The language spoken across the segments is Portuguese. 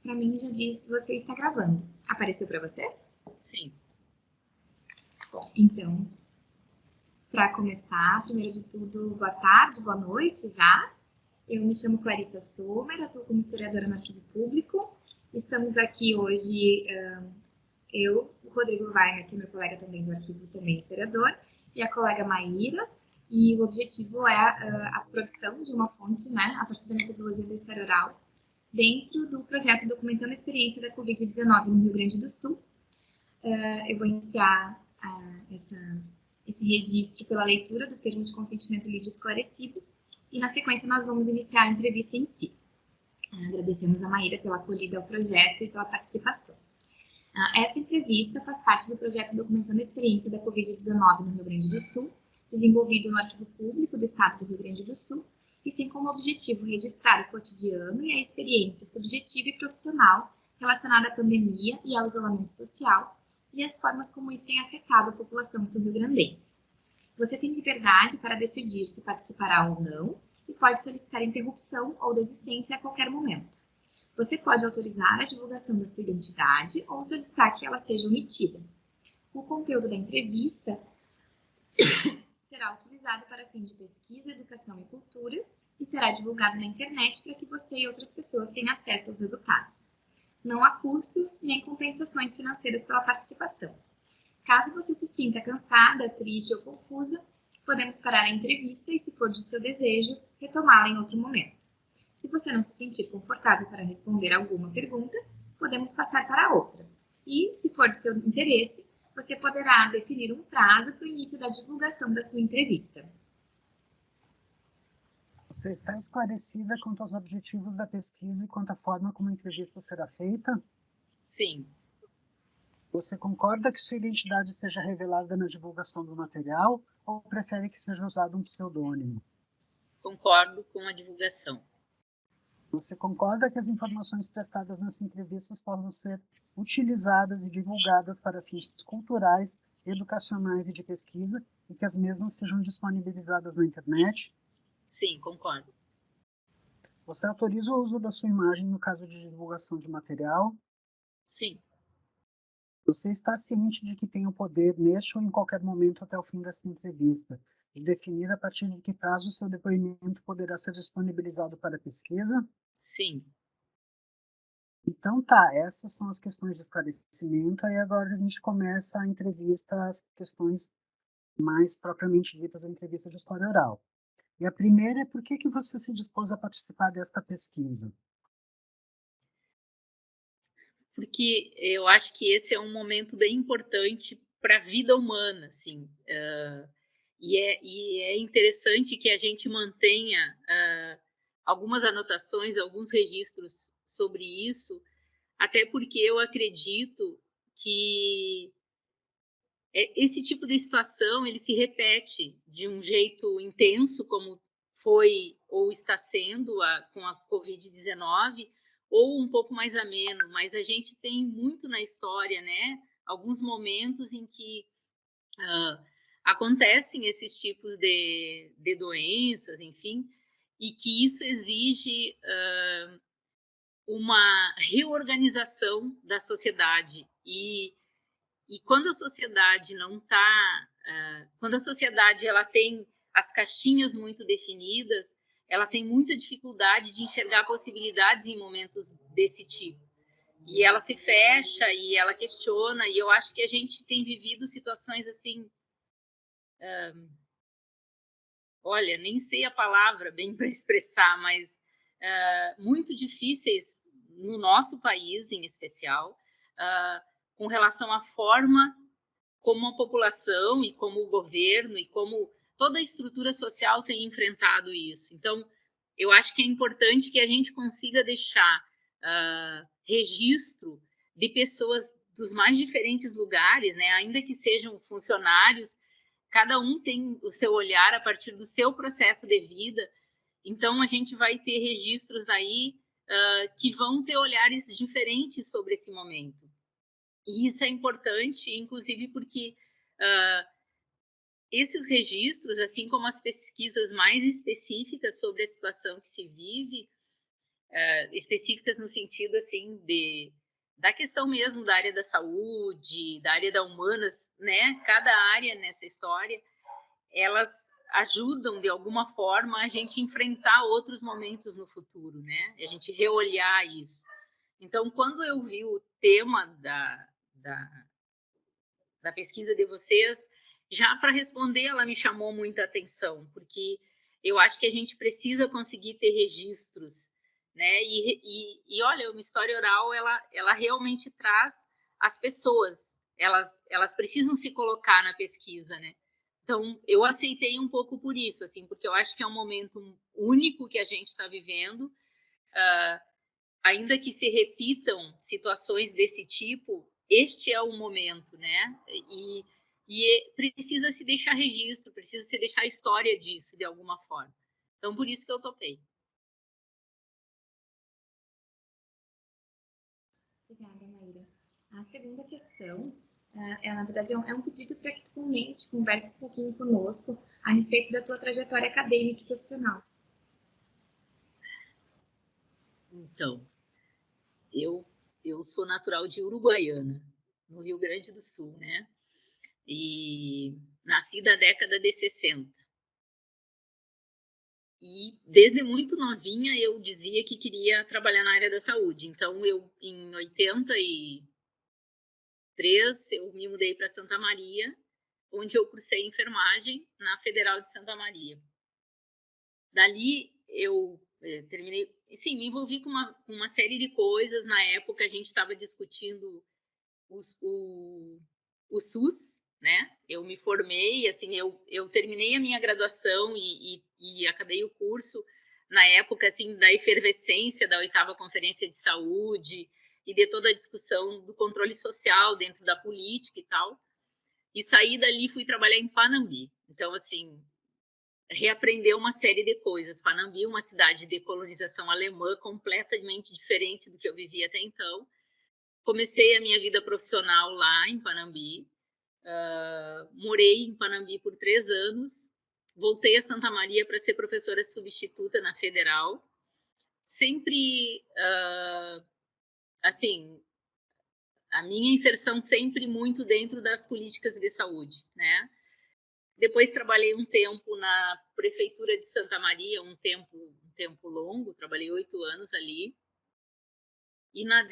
para mim já diz você está gravando. Apareceu para vocês? Sim. Bom, então, para começar, primeiro de tudo, boa tarde, boa noite já. Eu me chamo Clarissa Sommer, atuo como historiadora no Arquivo Público. Estamos aqui hoje, eu, o Rodrigo Weiner, que é meu colega também do Arquivo, também historiador, e a colega Maíra, e o objetivo é a produção de uma fonte, né, a partir da metodologia da história oral, dentro do projeto Documentando a Experiência da Covid-19 no Rio Grande do Sul. Eu vou iniciar esse registro pela leitura do termo de consentimento livre esclarecido, e na sequência nós vamos iniciar a entrevista em si. Agradecemos a Maíra pela acolhida ao projeto e pela participação. Essa entrevista faz parte do projeto Documentando a Experiência da Covid-19 no Rio Grande do Sul, desenvolvido no Arquivo Público do Estado do Rio Grande do Sul, e tem como objetivo registrar o cotidiano e a experiência subjetiva e profissional relacionada à pandemia e ao isolamento social, e as formas como isso tem afetado a população sul-riograndense. Você tem liberdade para decidir se participará ou não, e pode solicitar interrupção ou desistência a qualquer momento. Você pode autorizar a divulgação da sua identidade ou solicitar que ela seja omitida. O conteúdo da entrevista será utilizado para fins de pesquisa, educação e cultura e será divulgado na internet para que você e outras pessoas tenham acesso aos resultados. Não há custos nem compensações financeiras pela participação. Caso você se sinta cansada, triste ou confusa, podemos parar a entrevista e, se for de seu desejo, retomá-la em outro momento. Se você não se sentir confortável para responder alguma pergunta, podemos passar para outra. E, se for de seu interesse, você poderá definir um prazo para o início da divulgação da sua entrevista. Você está esclarecida quanto aos objetivos da pesquisa e quanto à forma como a entrevista será feita? Sim. Você concorda que sua identidade seja revelada na divulgação do material ou prefere que seja usado um pseudônimo? Concordo com a divulgação. Você concorda que as informações prestadas nessa entrevista possam ser utilizadas e divulgadas para fins culturais, educacionais e de pesquisa e que as mesmas sejam disponibilizadas na internet? Sim, concordo. Você autoriza o uso da sua imagem no caso de divulgação de material? Sim. Você está ciente de que tem o poder, neste ou em qualquer momento até o fim desta entrevista, de definir a partir de que prazo seu depoimento poderá ser disponibilizado para pesquisa? Sim. Então tá, essas são as questões de esclarecimento, aí agora a gente começa a entrevista, as questões mais propriamente ditas da entrevista de história oral. E a primeira é por que você se dispôs a participar desta pesquisa? Porque eu acho que esse é um momento bem importante para a vida humana, assim, e é interessante que a gente mantenha algumas anotações, alguns registros sobre isso, até porque eu acredito que esse tipo de situação ele se repete de um jeito intenso, como foi ou está sendo com a Covid-19, ou um pouco mais ameno, mas a gente tem muito na história, né? Alguns momentos em que acontecem esses tipos de doenças, enfim, e que isso exige uma reorganização da sociedade. E quando a sociedade não está, quando a sociedade ela tem as caixinhas muito definidas, ela tem muita dificuldade de enxergar possibilidades em momentos desse tipo. E ela se fecha e ela questiona, e eu acho que a gente tem vivido situações assim, olha, nem sei a palavra bem para expressar, mas muito difíceis no nosso país em especial, com relação à forma como a população e como o governo e como toda a estrutura social tem enfrentado isso. Então, eu acho que é importante que a gente consiga deixar registro de pessoas dos mais diferentes lugares, né? Ainda que sejam funcionários, cada um tem o seu olhar a partir do seu processo de vida. Então, a gente vai ter registros aí que vão ter olhares diferentes sobre esse momento. E isso é importante, inclusive porque esses registros, assim como as pesquisas mais específicas sobre a situação que se vive, específicas no sentido, assim, da questão mesmo da área da saúde, da área da humanas, né? Cada área nessa história, elas ajudam, de alguma forma, a gente enfrentar outros momentos no futuro, né? A gente reolhar isso. Então, quando eu vi o tema da pesquisa de vocês, já para responder, ela me chamou muita atenção, porque eu acho que a gente precisa conseguir ter registros, né? E olha, uma história oral, ela realmente traz as pessoas, elas precisam se colocar na pesquisa, né? Então, eu aceitei um pouco por isso, assim, porque eu acho que é um momento único que a gente está vivendo, ainda que se repitam situações desse tipo, este é o momento, né? E precisa se deixar registro, precisa se deixar história disso, de alguma forma. Então, por isso que eu topei. Obrigada, Maíra. A segunda questão, na verdade, é um pedido para que tu comente, converse um pouquinho conosco a respeito da tua trajetória acadêmica e profissional. Então, eu sou natural de Uruguaiana, no Rio Grande do Sul, né? E nasci da década de 60. E desde muito novinha eu dizia que queria trabalhar na área da saúde. Então, em 83, eu me mudei para Santa Maria, onde eu cursei enfermagem na Federal de Santa Maria. Dali, eu terminei... Sim, me envolvi com uma série de coisas. Na época, a gente estava discutindo o SUS, né? Eu me formei, assim, eu terminei a minha graduação e acabei o curso na época, assim, da efervescência da 8ª Conferência de Saúde e de toda a discussão do controle social dentro da política e tal. E saí dali e fui trabalhar em Panambi. Então, assim, reaprender uma série de coisas. Panambi, uma cidade de colonização alemã completamente diferente do que eu vivia até então. Comecei a minha vida profissional lá em Panambi. Morei em Panambi por 3 anos. Voltei a Santa Maria para ser professora substituta na Federal. Sempre, assim, a minha inserção sempre muito dentro das políticas de saúde, né? Depois trabalhei um tempo na prefeitura de Santa Maria, um tempo longo, trabalhei 8 anos ali. E na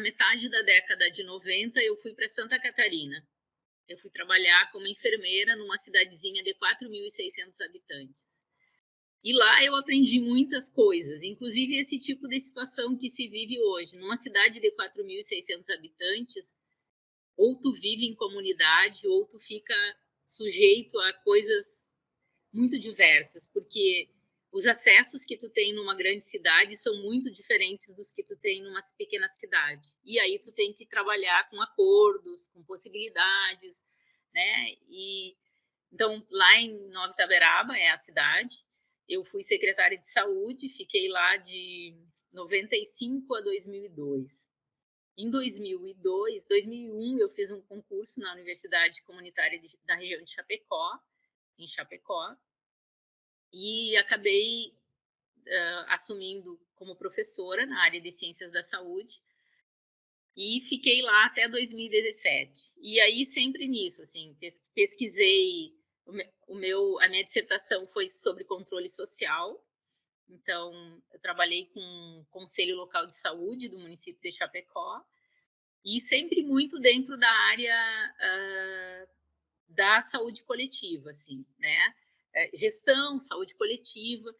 metade da década de 90, eu fui para Santa Catarina. Eu fui trabalhar como enfermeira numa cidadezinha de 4.600 habitantes. E lá eu aprendi muitas coisas, inclusive esse tipo de situação que se vive hoje. Numa cidade de 4.600 habitantes, ou tu vive em comunidade, ou tu fica sujeito a coisas muito diversas, porque os acessos que tu tem numa grande cidade são muito diferentes dos que tu tem numa pequena cidade. E aí tu tem que trabalhar com acordos, com possibilidades, né? E então lá em Nova Itaberaba é a cidade. Eu fui secretária de saúde, fiquei lá de 95 a 2002. Em 2001, eu fiz um concurso na Universidade Comunitária da região de Chapecó, em Chapecó, e acabei assumindo como professora na área de ciências da saúde e fiquei lá até 2017. E aí sempre nisso, assim, pesquisei, a minha dissertação foi sobre controle social. Então, eu trabalhei com o Conselho Local de Saúde do município de Chapecó e sempre muito dentro da área da saúde coletiva, assim, né? Gestão, saúde coletiva.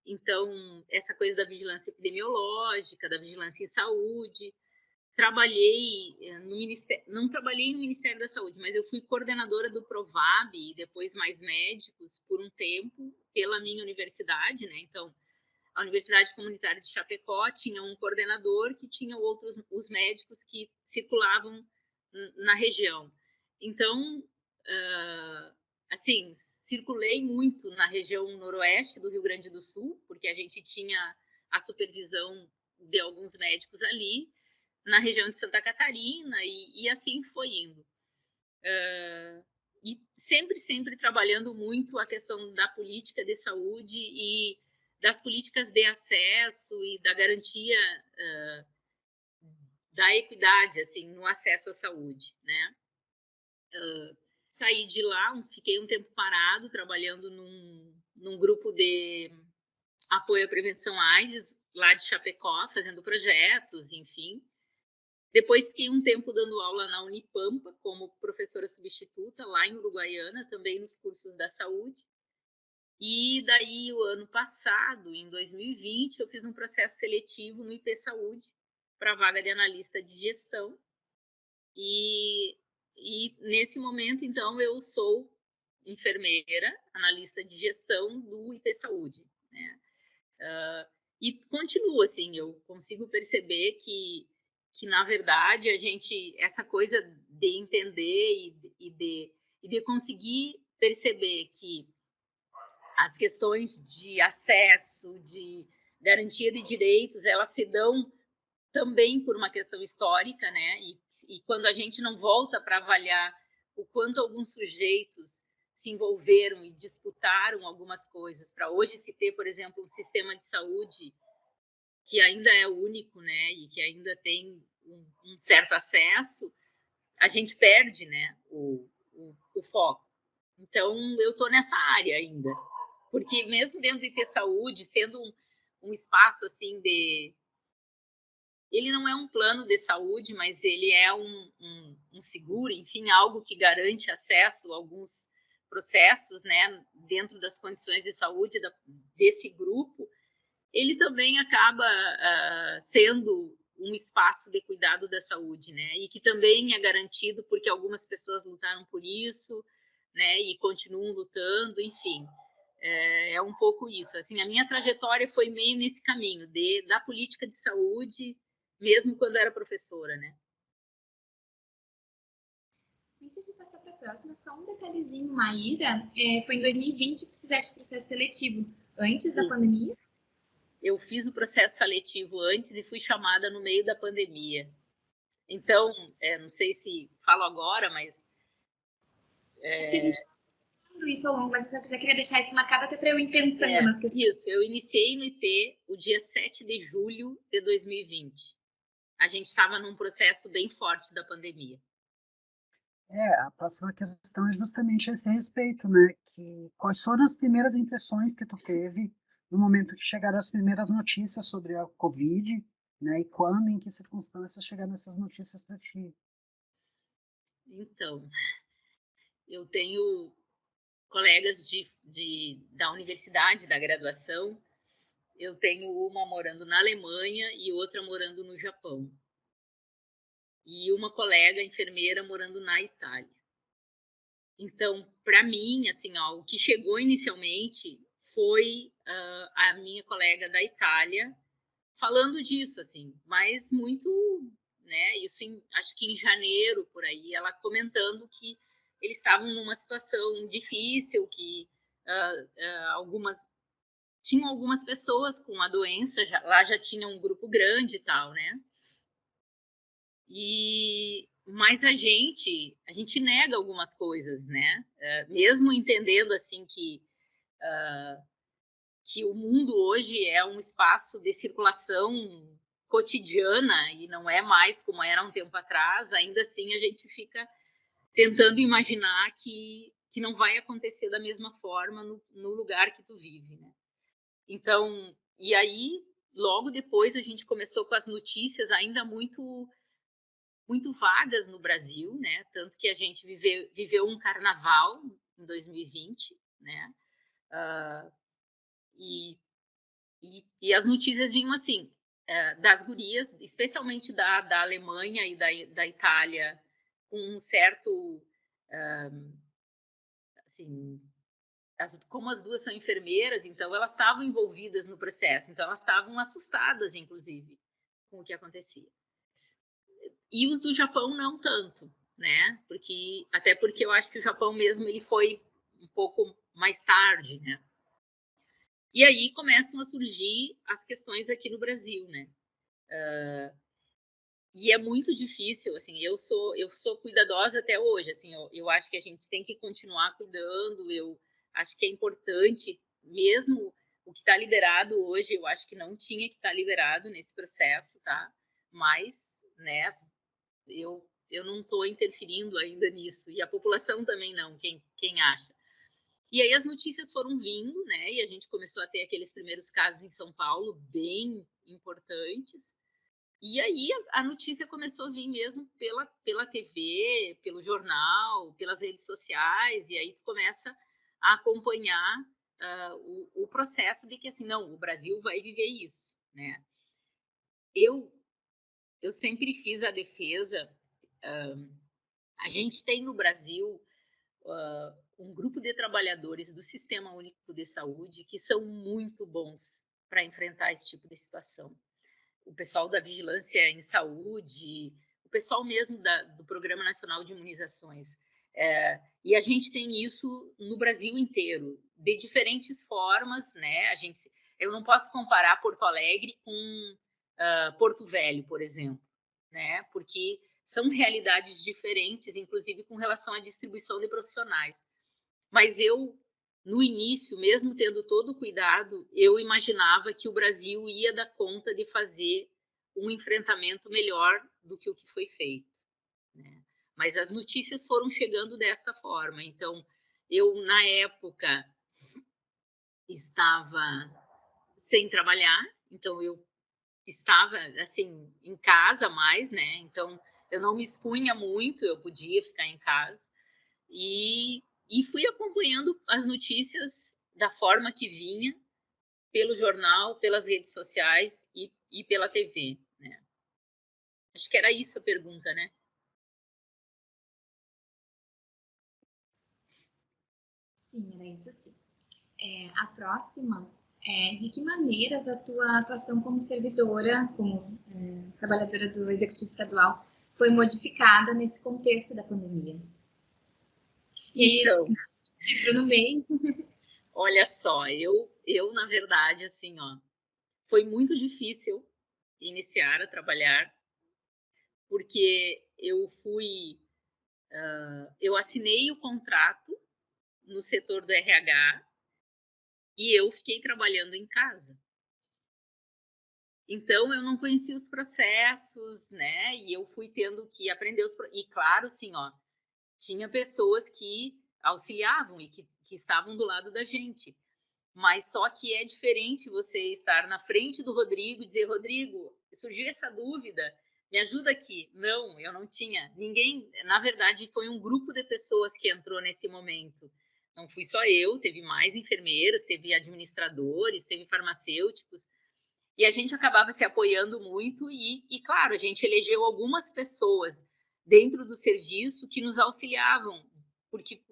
Então, essa coisa da vigilância epidemiológica, da vigilância em saúde. Trabalhei no Ministério, não trabalhei no Ministério da Saúde, mas eu fui coordenadora do Provab e depois mais médicos por um tempo pela minha universidade, né? Então, a Universidade Comunitária de Chapecó tinha um coordenador que tinha os médicos que circulavam na região. Então, assim, circulei muito na região noroeste do Rio Grande do Sul, porque a gente tinha a supervisão de alguns médicos ali, na região de Santa Catarina, e assim foi indo. E sempre trabalhando muito a questão da política de saúde e das políticas de acesso e da garantia da equidade, assim, no acesso à saúde, né? Saí de lá, fiquei um tempo parado, trabalhando num grupo de apoio à prevenção AIDS, lá de Chapecó, fazendo projetos, enfim. Depois fiquei um tempo dando aula na Unipampa, como professora substituta, lá em Uruguaiana, também nos cursos da saúde. E daí, o ano passado, em 2020, eu fiz um processo seletivo no IP Saúde, para a vaga de analista de gestão. E nesse momento, então, eu sou enfermeira, analista de gestão do IP Saúde, né? E continuo, assim, eu consigo perceber que na verdade, essa coisa de entender e de conseguir perceber que as questões de acesso, de garantia de direitos, elas se dão também por uma questão histórica, né? E quando a gente não volta para avaliar o quanto alguns sujeitos se envolveram e disputaram algumas coisas para hoje se ter, por exemplo, um sistema de saúde que ainda é único, né? E que ainda tem um certo acesso, a gente perde, né? O foco. Então, eu estou nessa área ainda, porque mesmo dentro do IP Saúde, sendo um espaço assim ele não é um plano de saúde, mas ele é um seguro, enfim, algo que garante acesso a alguns processos, né, dentro das condições de saúde desse grupo, ele também acaba sendo um espaço de cuidado da saúde, né, e que também é garantido porque algumas pessoas lutaram por isso, né, e continuam lutando, enfim. É um pouco isso. Assim, a minha trajetória foi meio nesse caminho da política de saúde, mesmo quando era professora, né? Antes de passar para a próxima, só um detalhezinho, Maíra, foi em 2020 que tu fizeste o processo seletivo, antes da pandemia? Eu fiz o processo seletivo antes e fui chamada no meio da pandemia. Então, não sei se falo agora, mas... Acho que a gente isso ao longo, mas eu já queria deixar isso marcado até para eu ir pensando nas questões. Isso, eu iniciei no IP o dia 7 de julho de 2020. A gente estava num processo bem forte da pandemia. A próxima questão é justamente a esse respeito, né? Quais foram as primeiras impressões que tu teve no momento que chegaram as primeiras notícias sobre a Covid, né? E quando, em que circunstâncias chegaram essas notícias para ti? Então, eu tenho colegas da universidade, da graduação. Eu tenho uma morando na Alemanha e outra morando no Japão. E uma colega enfermeira morando na Itália. Então, para mim, assim, o que chegou inicialmente foi a minha colega da Itália falando disso, assim, mas muito, né, acho que em janeiro, por aí, ela comentando que eles estavam numa situação difícil, que tinham algumas pessoas com a doença, lá já tinha um grupo grande e tal, né? Mas a gente nega algumas coisas, né? Mesmo entendendo assim que o mundo hoje é um espaço de circulação cotidiana e não é mais como era um tempo atrás, ainda assim a gente fica tentando imaginar que não vai acontecer da mesma forma no lugar que tu vive, né? Então, e aí, logo depois a gente começou com as notícias ainda muito vagas no Brasil, né? Tanto que a gente viveu um carnaval em 2020, né? E as notícias vinham assim, das gurias, especialmente da Alemanha e da Itália, com um certo, assim, como as duas são enfermeiras, então elas estavam envolvidas no processo, então elas estavam assustadas, inclusive, com o que acontecia. E os do Japão não tanto, né? Até porque eu acho que o Japão mesmo ele foi um pouco mais tarde, né? E aí começam a surgir as questões aqui no Brasil, né? E é muito difícil, assim, eu sou cuidadosa até hoje, assim, eu acho que a gente tem que continuar cuidando, eu acho que é importante, mesmo O que está liberado hoje, eu acho que não tinha que estar liberado nesse processo, tá? Mas, né, eu não estou interferindo ainda nisso, e a população também não, quem acha. E aí as notícias foram vindo, né, e a gente começou a ter aqueles primeiros casos em São Paulo, bem importantes, e aí a notícia começou a vir mesmo pela TV, pelo jornal, pelas redes sociais, e aí tu começa a acompanhar o processo de que, assim, não, o Brasil vai viver isso, né. Eu sempre fiz a defesa, a gente tem no Brasil um grupo de trabalhadores do Sistema Único de Saúde que são muito bons para enfrentar esse tipo de situação. O pessoal da Vigilância em Saúde, o pessoal mesmo do Programa Nacional de Imunizações. E a gente tem isso no Brasil inteiro, de diferentes formas, né? Eu não posso comparar Porto Alegre com Porto Velho, por exemplo, né? Porque são realidades diferentes, inclusive com relação à distribuição de profissionais. Mas no início, mesmo tendo todo o cuidado, eu imaginava que o Brasil ia dar conta de fazer um enfrentamento melhor do que o que foi feito, né? Mas as notícias foram chegando desta forma. Então, eu, na época, estava sem trabalhar, então eu estava, assim, em casa mais, né? Então, eu não me expunha muito, eu podia ficar em casa. E fui acompanhando as notícias da forma que vinha, pelo jornal, pelas redes sociais e pela TV, né? Acho que era isso a pergunta, né? Sim, era isso sim. A próxima é de que maneiras a tua atuação como servidora, como trabalhadora do Executivo Estadual, foi modificada nesse contexto da pandemia? E aí, Então, entrou no meio. olha só, eu na verdade, assim, ó, foi muito difícil iniciar a trabalhar, porque eu assinei o contrato no setor do RH e eu fiquei trabalhando em casa. Então, eu não conhecia os processos, né? E eu fui tendo que aprender E claro, assim, ó, tinha pessoas que auxiliavam e que estavam do lado da gente. Mas só que é diferente você estar na frente do Rodrigo e dizer, Rodrigo, surgiu essa dúvida, me ajuda aqui. Não, eu não tinha. Ninguém, na verdade, foi um grupo de pessoas que entrou nesse momento. Não fui só eu, teve mais enfermeiros, teve administradores, teve farmacêuticos. E a gente acabava se apoiando muito e, claro, a gente elegeu algumas pessoas dentro do serviço que nos auxiliavam, porque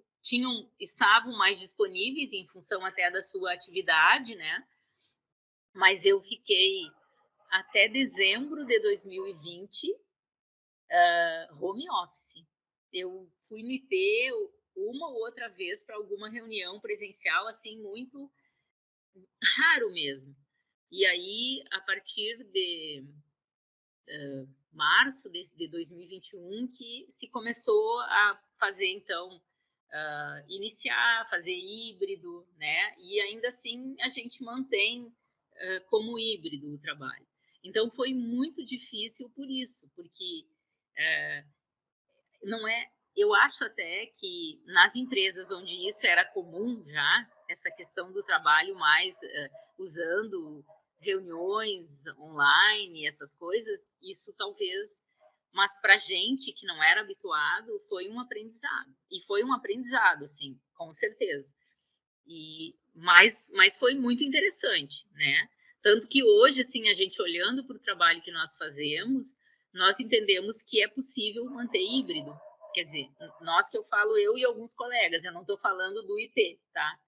estavam mais disponíveis em função até da sua atividade, né? Mas eu fiquei até dezembro de 2020 home office. Eu fui no IP uma ou outra vez para alguma reunião presencial, assim, muito raro mesmo. E aí, a partir de março de 2021, que se começou a fazer, então, iniciar, fazer híbrido, né? E ainda assim a gente mantém como híbrido o trabalho. Então foi muito difícil por isso, porque não é. Eu acho até que nas empresas onde isso era comum já, essa questão do trabalho mais usando reuniões online, essas coisas, isso talvez, mas para gente que não era habituado, foi um aprendizado. E foi um aprendizado, assim, com certeza. Mas foi muito interessante, né? Tanto que hoje, assim, a gente olhando para o trabalho que nós fazemos, nós entendemos que é possível manter híbrido. Quer dizer, nós que eu falo, eu e alguns colegas, eu não estou falando do IP, tá?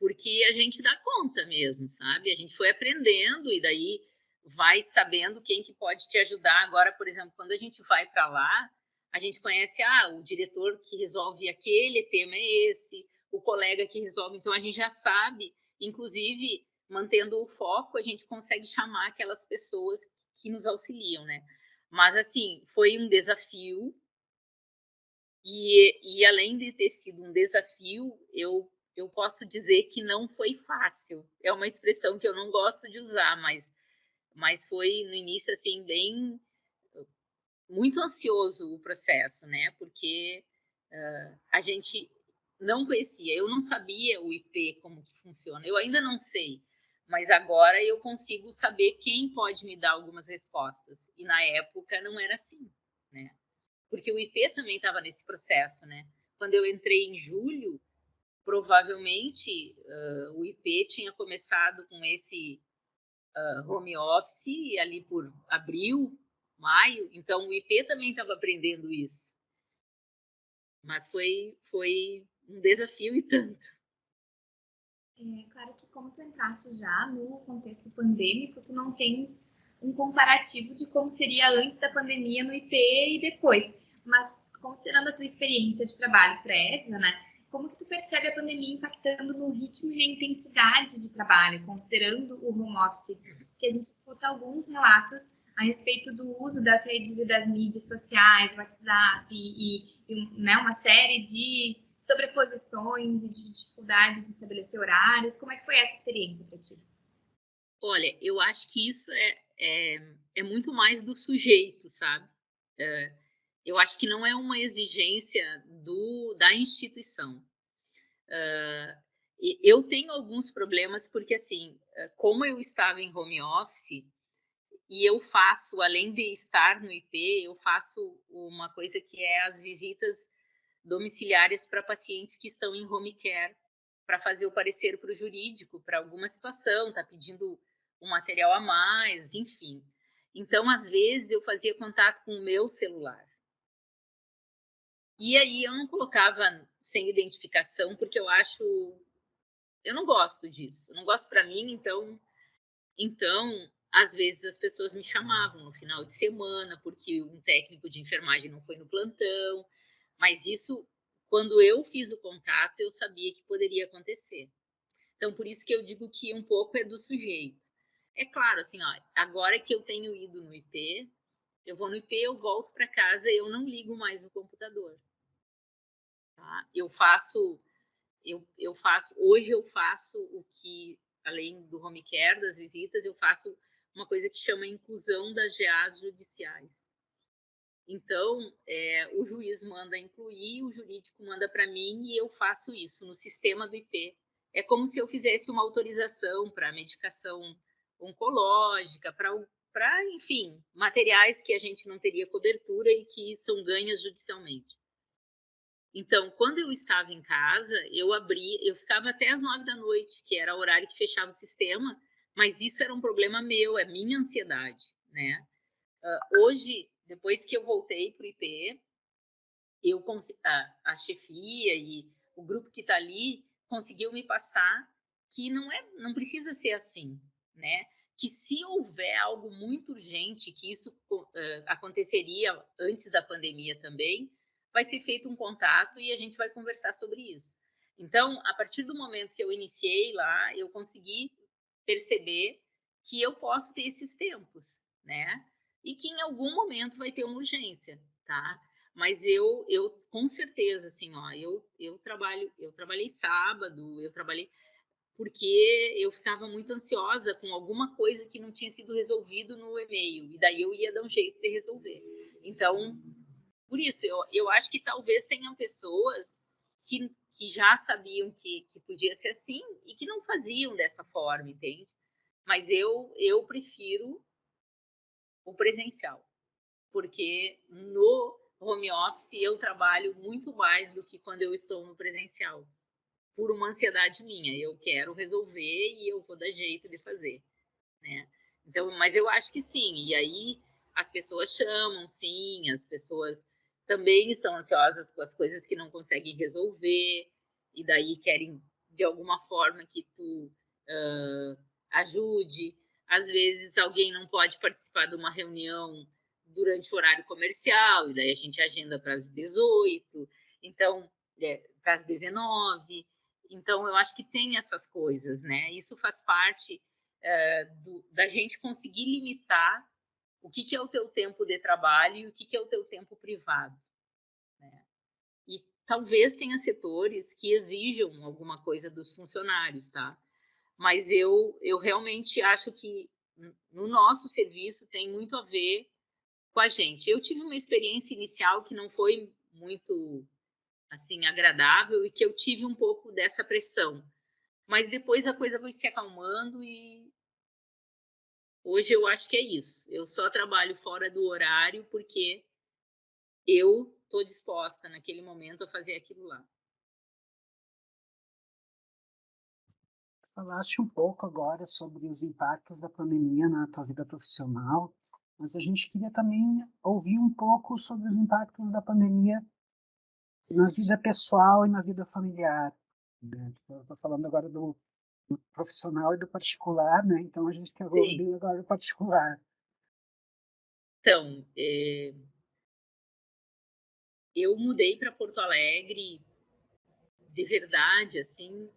Porque a gente dá conta mesmo, sabe? A gente foi aprendendo e daí vai sabendo quem que pode te ajudar. Agora, por exemplo, quando a gente vai para lá, a gente conhece, o diretor que resolve aquele tema é esse, o colega que resolve, então a gente já sabe, inclusive, mantendo o foco, a gente consegue chamar aquelas pessoas que nos auxiliam, né? Mas, assim, foi um desafio e além de ter sido um desafio, eu eu posso dizer que não foi fácil. É uma expressão que eu não gosto de usar, mas foi no início assim bem muito ansioso o processo, né? Porque a gente não conhecia, eu não sabia o IP como que funciona. Eu ainda não sei, mas agora eu consigo saber quem pode me dar algumas respostas. E na época não era assim, né? Porque o IP também estava nesse processo, né? Quando eu entrei em julho, provavelmente o IP tinha começado com esse home office ali por abril, maio, então o IP também estava aprendendo isso. Mas foi um desafio e tanto. É claro que como tu entraste já no contexto pandêmico, tu não tens um comparativo de como seria antes da pandemia no IP e depois. Mas considerando a tua experiência de trabalho prévia, né? Como que tu percebe a pandemia impactando no ritmo e na intensidade de trabalho, considerando o home office? Que a gente escuta alguns relatos a respeito do uso das redes e das mídias sociais, WhatsApp né, uma série de sobreposições e de dificuldade de estabelecer horários. Como é que foi essa experiência para ti? Olha, eu acho que isso é muito mais do sujeito, sabe? Eu acho que não é uma exigência da instituição. Eu tenho alguns problemas porque, assim, como eu estava em home office e eu faço, além de estar no IP, eu faço uma coisa que é as visitas domiciliares para pacientes que estão em home care, para fazer o parecer para o jurídico, para alguma situação, está pedindo um material a mais, enfim. Então, às vezes, eu fazia contato com o meu celular. E aí eu não colocava sem identificação, porque eu não gosto disso. Eu não gosto para mim, então, às vezes as pessoas me chamavam no final de semana, porque um técnico de enfermagem não foi no plantão, mas isso, quando eu fiz o contato, eu sabia que poderia acontecer. Então, por isso que eu digo que um pouco é do sujeito. É claro, assim, ó, agora que eu tenho ido no IP, eu vou no IP, eu volto para casa, eu não ligo mais o computador. Tá? Hoje eu faço o que, além do home care, das visitas, eu faço uma coisa que chama inclusão das GAs judiciais. Então, o juiz manda incluir, o jurídico manda para mim e eu faço isso no sistema do IP. É como se eu fizesse uma autorização para medicação oncológica, enfim, materiais que a gente não teria cobertura e que são ganhas judicialmente. Então, quando eu estava em casa, eu ficava até as 9 da noite, que era o horário que fechava o sistema, mas isso era um problema meu, é minha ansiedade, né? Hoje, depois que eu voltei para o IP, a chefia e o grupo que está ali conseguiu me passar que não precisa ser assim, né? Que se houver algo muito urgente, que isso aconteceria antes da pandemia também, vai ser feito um contato e a gente vai conversar sobre isso. Então, a partir do momento que eu iniciei lá, eu consegui perceber que eu posso ter esses tempos, né? E que em algum momento vai ter uma urgência, tá? Mas eu com certeza, assim, ó, eu trabalhei sábado, eu trabalhei porque eu ficava muito ansiosa com alguma coisa que não tinha sido resolvido no e-mail, e daí eu ia dar um jeito de resolver. Então, por isso, eu acho que talvez tenham pessoas que já sabiam que podia ser assim e que não faziam dessa forma, entende? Mas eu prefiro o presencial, porque no home office eu trabalho muito mais do que quando eu estou no presencial, por uma ansiedade minha. Eu quero resolver e eu vou dar jeito de fazer, né? Então, mas eu acho que sim. E aí as pessoas chamam, sim, as pessoas também estão ansiosas com as coisas que não conseguem resolver e daí querem de alguma forma que tu ajude. Às vezes alguém não pode participar de uma reunião durante o horário comercial, e daí a gente agenda para as 18, então, para as 19. Então, eu acho que tem essas coisas, né? Isso faz parte da gente conseguir limitar o que é o teu tempo de trabalho e o que é o teu tempo privado, né? E talvez tenha setores que exijam alguma coisa dos funcionários, tá? Mas eu realmente acho que no nosso serviço tem muito a ver com a gente. Eu tive uma experiência inicial que não foi muito, assim, agradável e que eu tive um pouco dessa pressão. Mas depois a coisa foi se acalmando e hoje eu acho que é isso. Eu só trabalho fora do horário porque eu estou disposta naquele momento a fazer aquilo lá. Falaste um pouco agora sobre os impactos da pandemia na tua vida profissional, mas a gente queria também ouvir um pouco sobre os impactos da pandemia na vida pessoal e na vida familiar. Né? Estou falando agora do profissional e do particular, né? Então a gente quer ouvir agora do particular. Então, eu mudei para Porto Alegre de verdade, assim,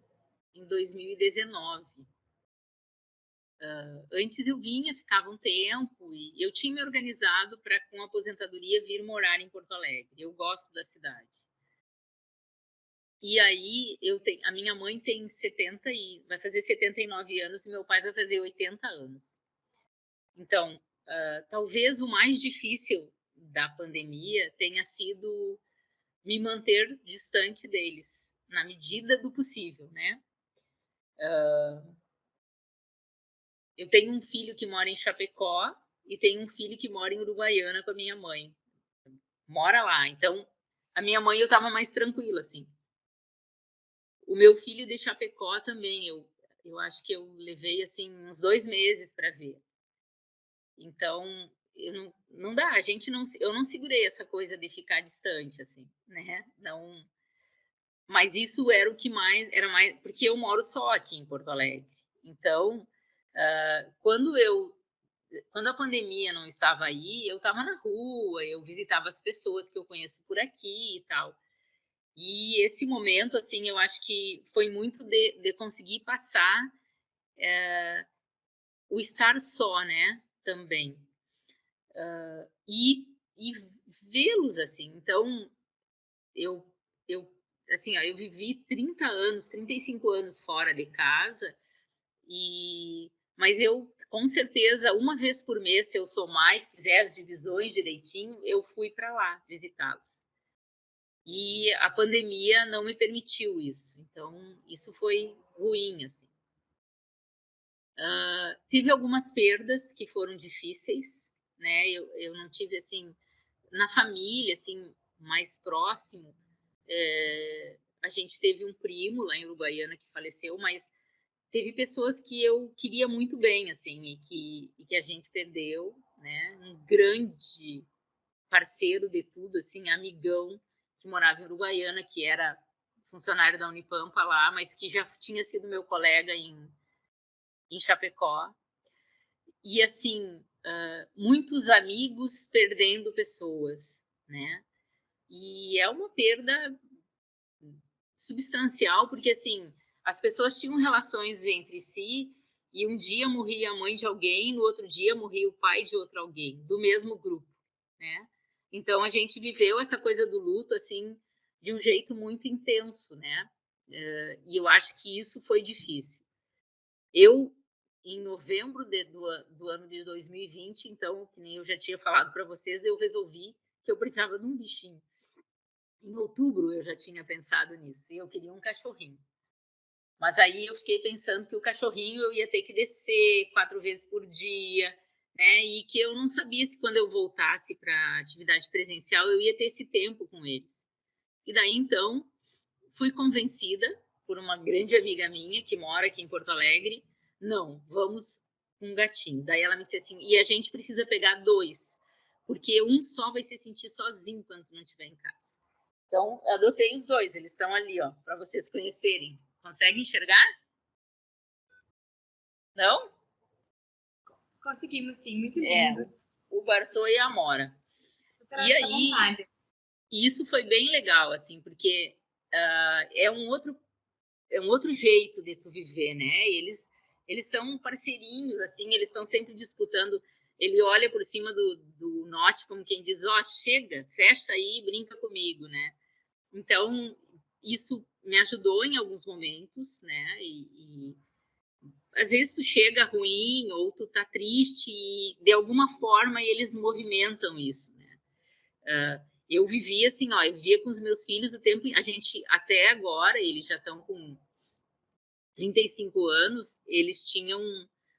em 2019. Antes eu vinha, ficava um tempo e eu tinha me organizado para, com a aposentadoria, vir morar em Porto Alegre. Eu gosto da cidade. E aí a minha mãe tem vai fazer 79 anos e meu pai vai fazer 80 anos. Então, talvez o mais difícil da pandemia tenha sido me manter distante deles, na medida do possível, né? Eu tenho um filho que mora em Chapecó e tenho um filho que mora em Uruguaiana com a minha mãe. Mora lá. Então, a minha mãe eu estava mais tranquila, assim. O meu filho de Chapecó também, eu acho que eu levei, assim, uns 2 meses para ver. Então, não dá, eu não segurei essa coisa de ficar distante, assim, né? Não, mas isso era o que era mais, porque eu moro só aqui em Porto Alegre. Então, quando a pandemia não estava aí, eu estava na rua, eu visitava as pessoas que eu conheço por aqui e tal. E esse momento, assim, eu acho que foi muito de conseguir passar o estar só, né, também. E vê-los, assim. Então, eu, eu assim, ó, eu vivi 30 anos, 35 anos fora de casa, mas eu, com certeza, uma vez por mês, se eu somar e fizer as divisões direitinho, eu fui para lá visitá-los. E a pandemia não me permitiu isso. Então, isso foi ruim, assim. Tive algumas perdas que foram difíceis, né? Eu não tive, assim, na família, assim, mais próximo. A gente teve um primo lá em Uruguaiana que faleceu, mas teve pessoas que eu queria muito bem, assim, e que a gente perdeu, né? Um grande parceiro de tudo, assim, amigão, que morava em Uruguaiana, que era funcionário da Unipampa lá, mas que já tinha sido meu colega em Chapecó. E, assim, muitos amigos perdendo pessoas, né? E é uma perda substancial, porque, assim, as pessoas tinham relações entre si e um dia morria a mãe de alguém, no outro dia morria o pai de outro alguém, do mesmo grupo, né? Então, a gente viveu essa coisa do luto, assim, de um jeito muito intenso, né? E eu acho que isso foi difícil. Eu, em novembro do ano de 2020, então, que nem eu já tinha falado para vocês, eu resolvi que eu precisava de um bichinho. Em outubro eu já tinha pensado nisso, e eu queria um cachorrinho. Mas aí eu fiquei pensando que o cachorrinho eu ia ter que descer 4 vezes por dia, né? E que eu não sabia se quando eu voltasse para a atividade presencial eu ia ter esse tempo com eles. E daí então fui convencida por uma grande amiga minha que mora aqui em Porto Alegre, não, vamos com um gatinho. Daí ela me disse assim, e a gente precisa pegar 2, porque um só vai se sentir sozinho enquanto não estiver em casa. Então, adotei os 2, eles estão ali, ó, para vocês conhecerem. Consegue enxergar? Não? Conseguimos, sim, muito lindos. O Bartô e a Amora. Super e aí, vontade. Isso foi bem legal, assim, porque é um outro jeito de tu viver, né? Eles são parceirinhos, assim, eles estão sempre disputando. Ele olha por cima do note como quem diz, ó, chega, fecha aí e brinca comigo, né? Então, isso me ajudou em alguns momentos, né? E às vezes tu chega ruim ou tu tá triste e de alguma forma eles movimentam isso, né? Eu vivia assim, ó, eu vivia com os meus filhos o tempo, a gente até agora, eles já estão com 35 anos, eles tinham,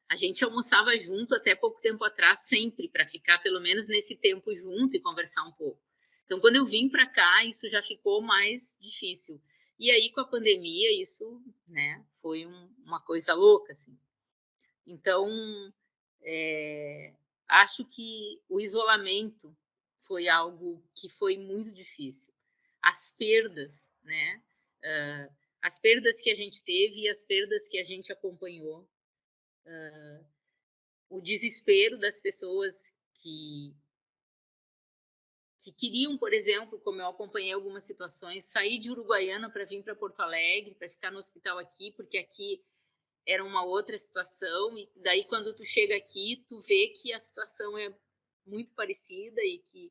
a gente almoçava junto até pouco tempo atrás, sempre, para ficar pelo menos nesse tempo junto e conversar um pouco. Então, quando eu vim para cá, isso já ficou mais difícil. E aí, com a pandemia, isso, né, foi uma coisa louca, assim. Então, acho que o isolamento foi algo que foi muito difícil. As perdas, né? As perdas que a gente teve e as perdas que a gente acompanhou. O desespero das pessoas que queriam, por exemplo, como eu acompanhei algumas situações, sair de Uruguaiana para vir para Porto Alegre, para ficar no hospital aqui, porque aqui era uma outra situação, e daí quando tu chega aqui, tu vê que a situação é muito parecida e que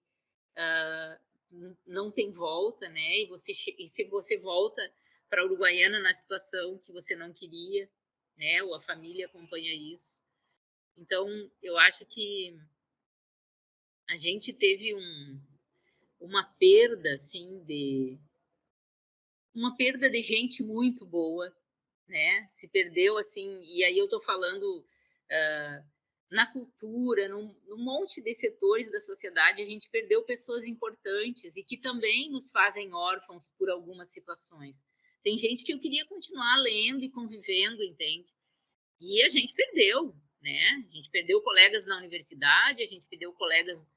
não tem volta, né? E se você volta para Uruguaiana na situação que você não queria, né? Ou a família acompanha isso. Então, eu acho que a gente teve uma perda, assim, uma perda de gente muito boa, né? Se perdeu, assim, e aí eu tô falando na cultura, num monte de setores da sociedade, a gente perdeu pessoas importantes e que também nos fazem órfãos por algumas situações. Tem gente que eu queria continuar lendo e convivendo, entende? E a gente perdeu, né? A gente perdeu colegas na universidade, a gente perdeu colegas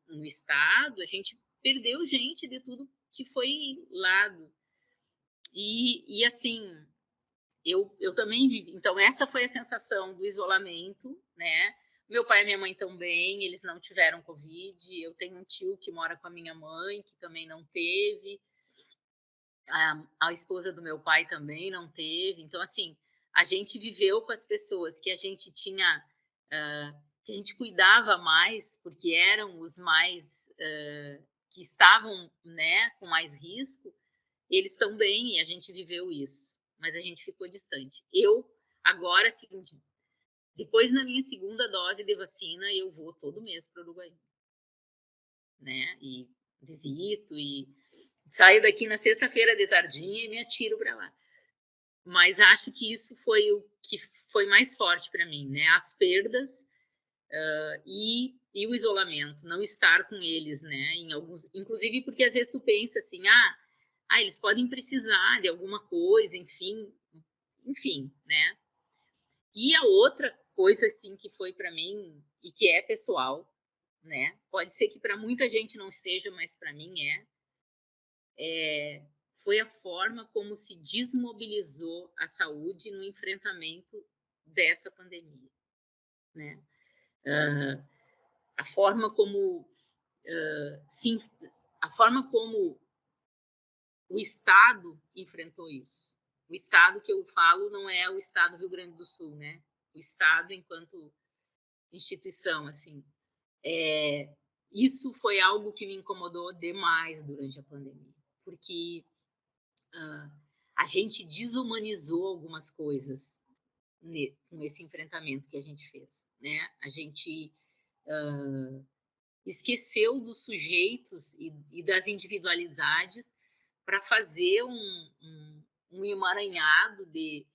no estado, a gente perdeu gente de tudo que foi lado. E assim, eu também vivi. Então, essa foi a sensação do isolamento, né? Meu pai e minha mãe também, eles não tiveram Covid. Eu tenho um tio que mora com a minha mãe, que também não teve. A esposa do meu pai também não teve. Então, assim, a gente viveu com as pessoas que a gente tinha, que a gente cuidava mais, porque eram os mais, que estavam, né, com mais risco. Eles estão bem e a gente viveu isso, mas a gente ficou distante. Eu, agora, seguinte, depois na minha segunda dose de vacina, eu vou todo mês para o Uruguai, né? E visito e saio daqui na sexta-feira de tardinha e me atiro para lá. Mas acho que isso foi o que foi mais forte para mim, né? As perdas e o isolamento, não estar com eles, né? Em alguns, inclusive porque às vezes tu pensa assim, eles podem precisar de alguma coisa, enfim, né? E a outra coisa assim que foi para mim e que é pessoal, né? Pode ser que para muita gente não seja, mas para mim foi a forma como se desmobilizou a saúde no enfrentamento dessa pandemia, né? A forma como a forma como o Estado enfrentou isso. O Estado que eu falo não é o Estado do Rio Grande do Sul, né? O Estado enquanto instituição, assim. Isso foi algo que me incomodou demais durante a pandemia, porque a gente desumanizou algumas coisas com esse enfrentamento que a gente fez, né? A gente esqueceu dos sujeitos e das individualidades para fazer um emaranhado de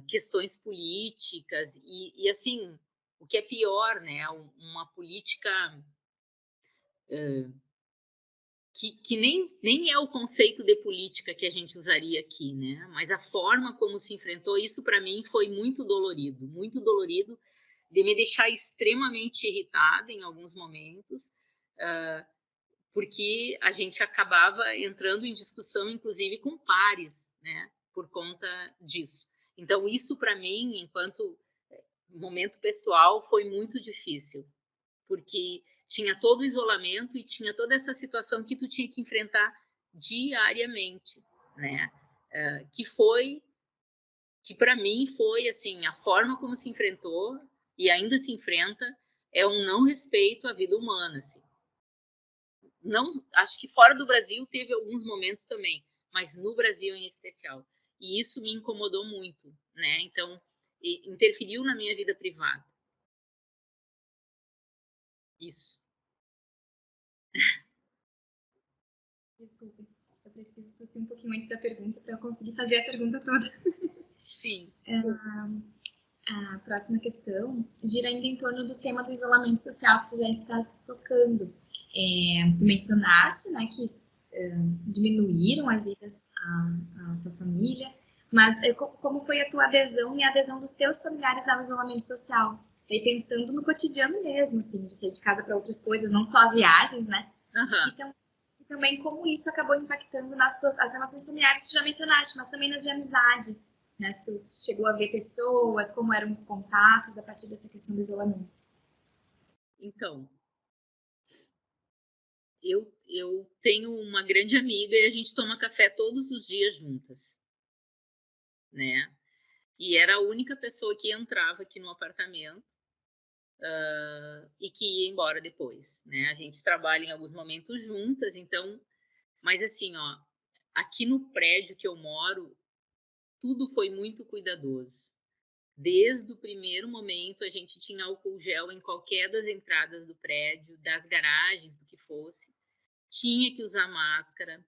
questões políticas e assim, o que é pior, né? Uma política que nem é o conceito de política que a gente usaria aqui, né? Mas a forma como se enfrentou isso para mim foi muito dolorido de me deixar extremamente irritada em alguns momentos, porque a gente acabava entrando em discussão, inclusive com pares, né? Por conta disso. Então isso para mim, enquanto momento pessoal, foi muito difícil, porque tinha todo o isolamento e tinha toda essa situação que tu tinha que enfrentar diariamente, né? Que para mim foi assim, a forma como se enfrentou e ainda se enfrenta é um não respeito à vida humana, assim. não, acho que fora do Brasil teve alguns momentos também, mas no Brasil em especial. E isso me incomodou muito, né? Então, interferiu na minha vida privada. Isso. Desculpa, eu preciso tossir um pouquinho antes da pergunta para eu conseguir fazer a pergunta toda. Sim. A próxima questão gira ainda em torno do tema do isolamento social que tu já estás tocando. Tu mencionaste, né, que diminuíram as idas à tua família, mas como foi a tua adesão e a adesão dos teus familiares ao isolamento social? E aí, pensando no cotidiano mesmo, assim, de sair de casa para outras coisas, não só as viagens, né? Uhum. E também como isso acabou impactando as relações familiares que tu já mencionaste, mas também nas de amizade. Né? Se tu chegou a ver pessoas, como eram os contatos a partir dessa questão do isolamento. Então, eu tenho uma grande amiga e a gente toma café todos os dias juntas, né? E era a única pessoa que entrava aqui no apartamento e que ia embora depois, né? A gente trabalha em alguns momentos juntas, então... Mas assim, ó, aqui no prédio que eu moro, tudo foi muito cuidadoso. Desde o primeiro momento, a gente tinha álcool gel em qualquer das entradas do prédio, das garagens, do que fosse. Tinha que usar máscara.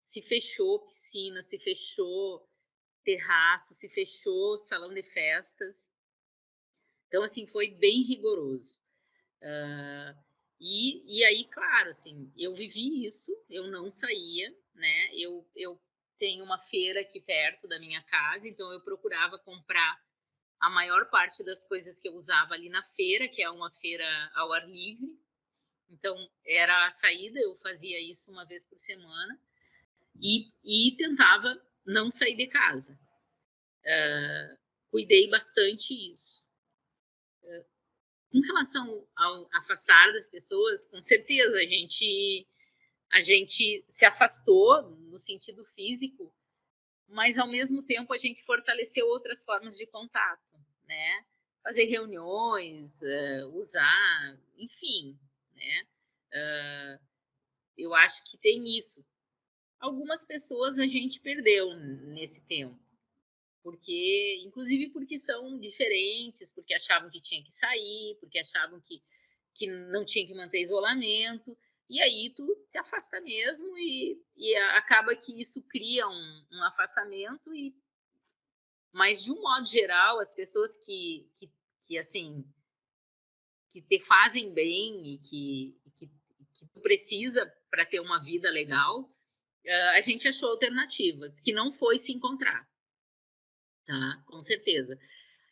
Se fechou piscina, se fechou terraço, se fechou salão de festas. Então, assim, foi bem rigoroso. E aí, claro, assim, eu vivi isso, eu não saía, né? Eu tenho uma feira aqui perto da minha casa, então eu procurava comprar a maior parte das coisas que eu usava ali na feira, que é uma feira ao ar livre. Então, era a saída, eu fazia isso uma vez por semana e tentava não sair de casa. Cuidei bastante isso. Em relação ao afastar das pessoas, com certeza a gente se afastou no sentido físico, mas ao mesmo tempo a gente fortaleceu outras formas de contato, né? Fazer reuniões, usar, enfim, né? Eu acho que tem isso. Algumas pessoas a gente perdeu nesse tempo, porque, inclusive porque são diferentes, porque achavam que tinha que sair, porque achavam que não tinha que manter isolamento, e aí tu te afasta mesmo e acaba que isso cria um afastamento, mas de um modo geral, as pessoas que assim, que te fazem bem que tu precisa para ter uma vida legal, a gente achou alternativas, que não foi se encontrar, tá? Com certeza.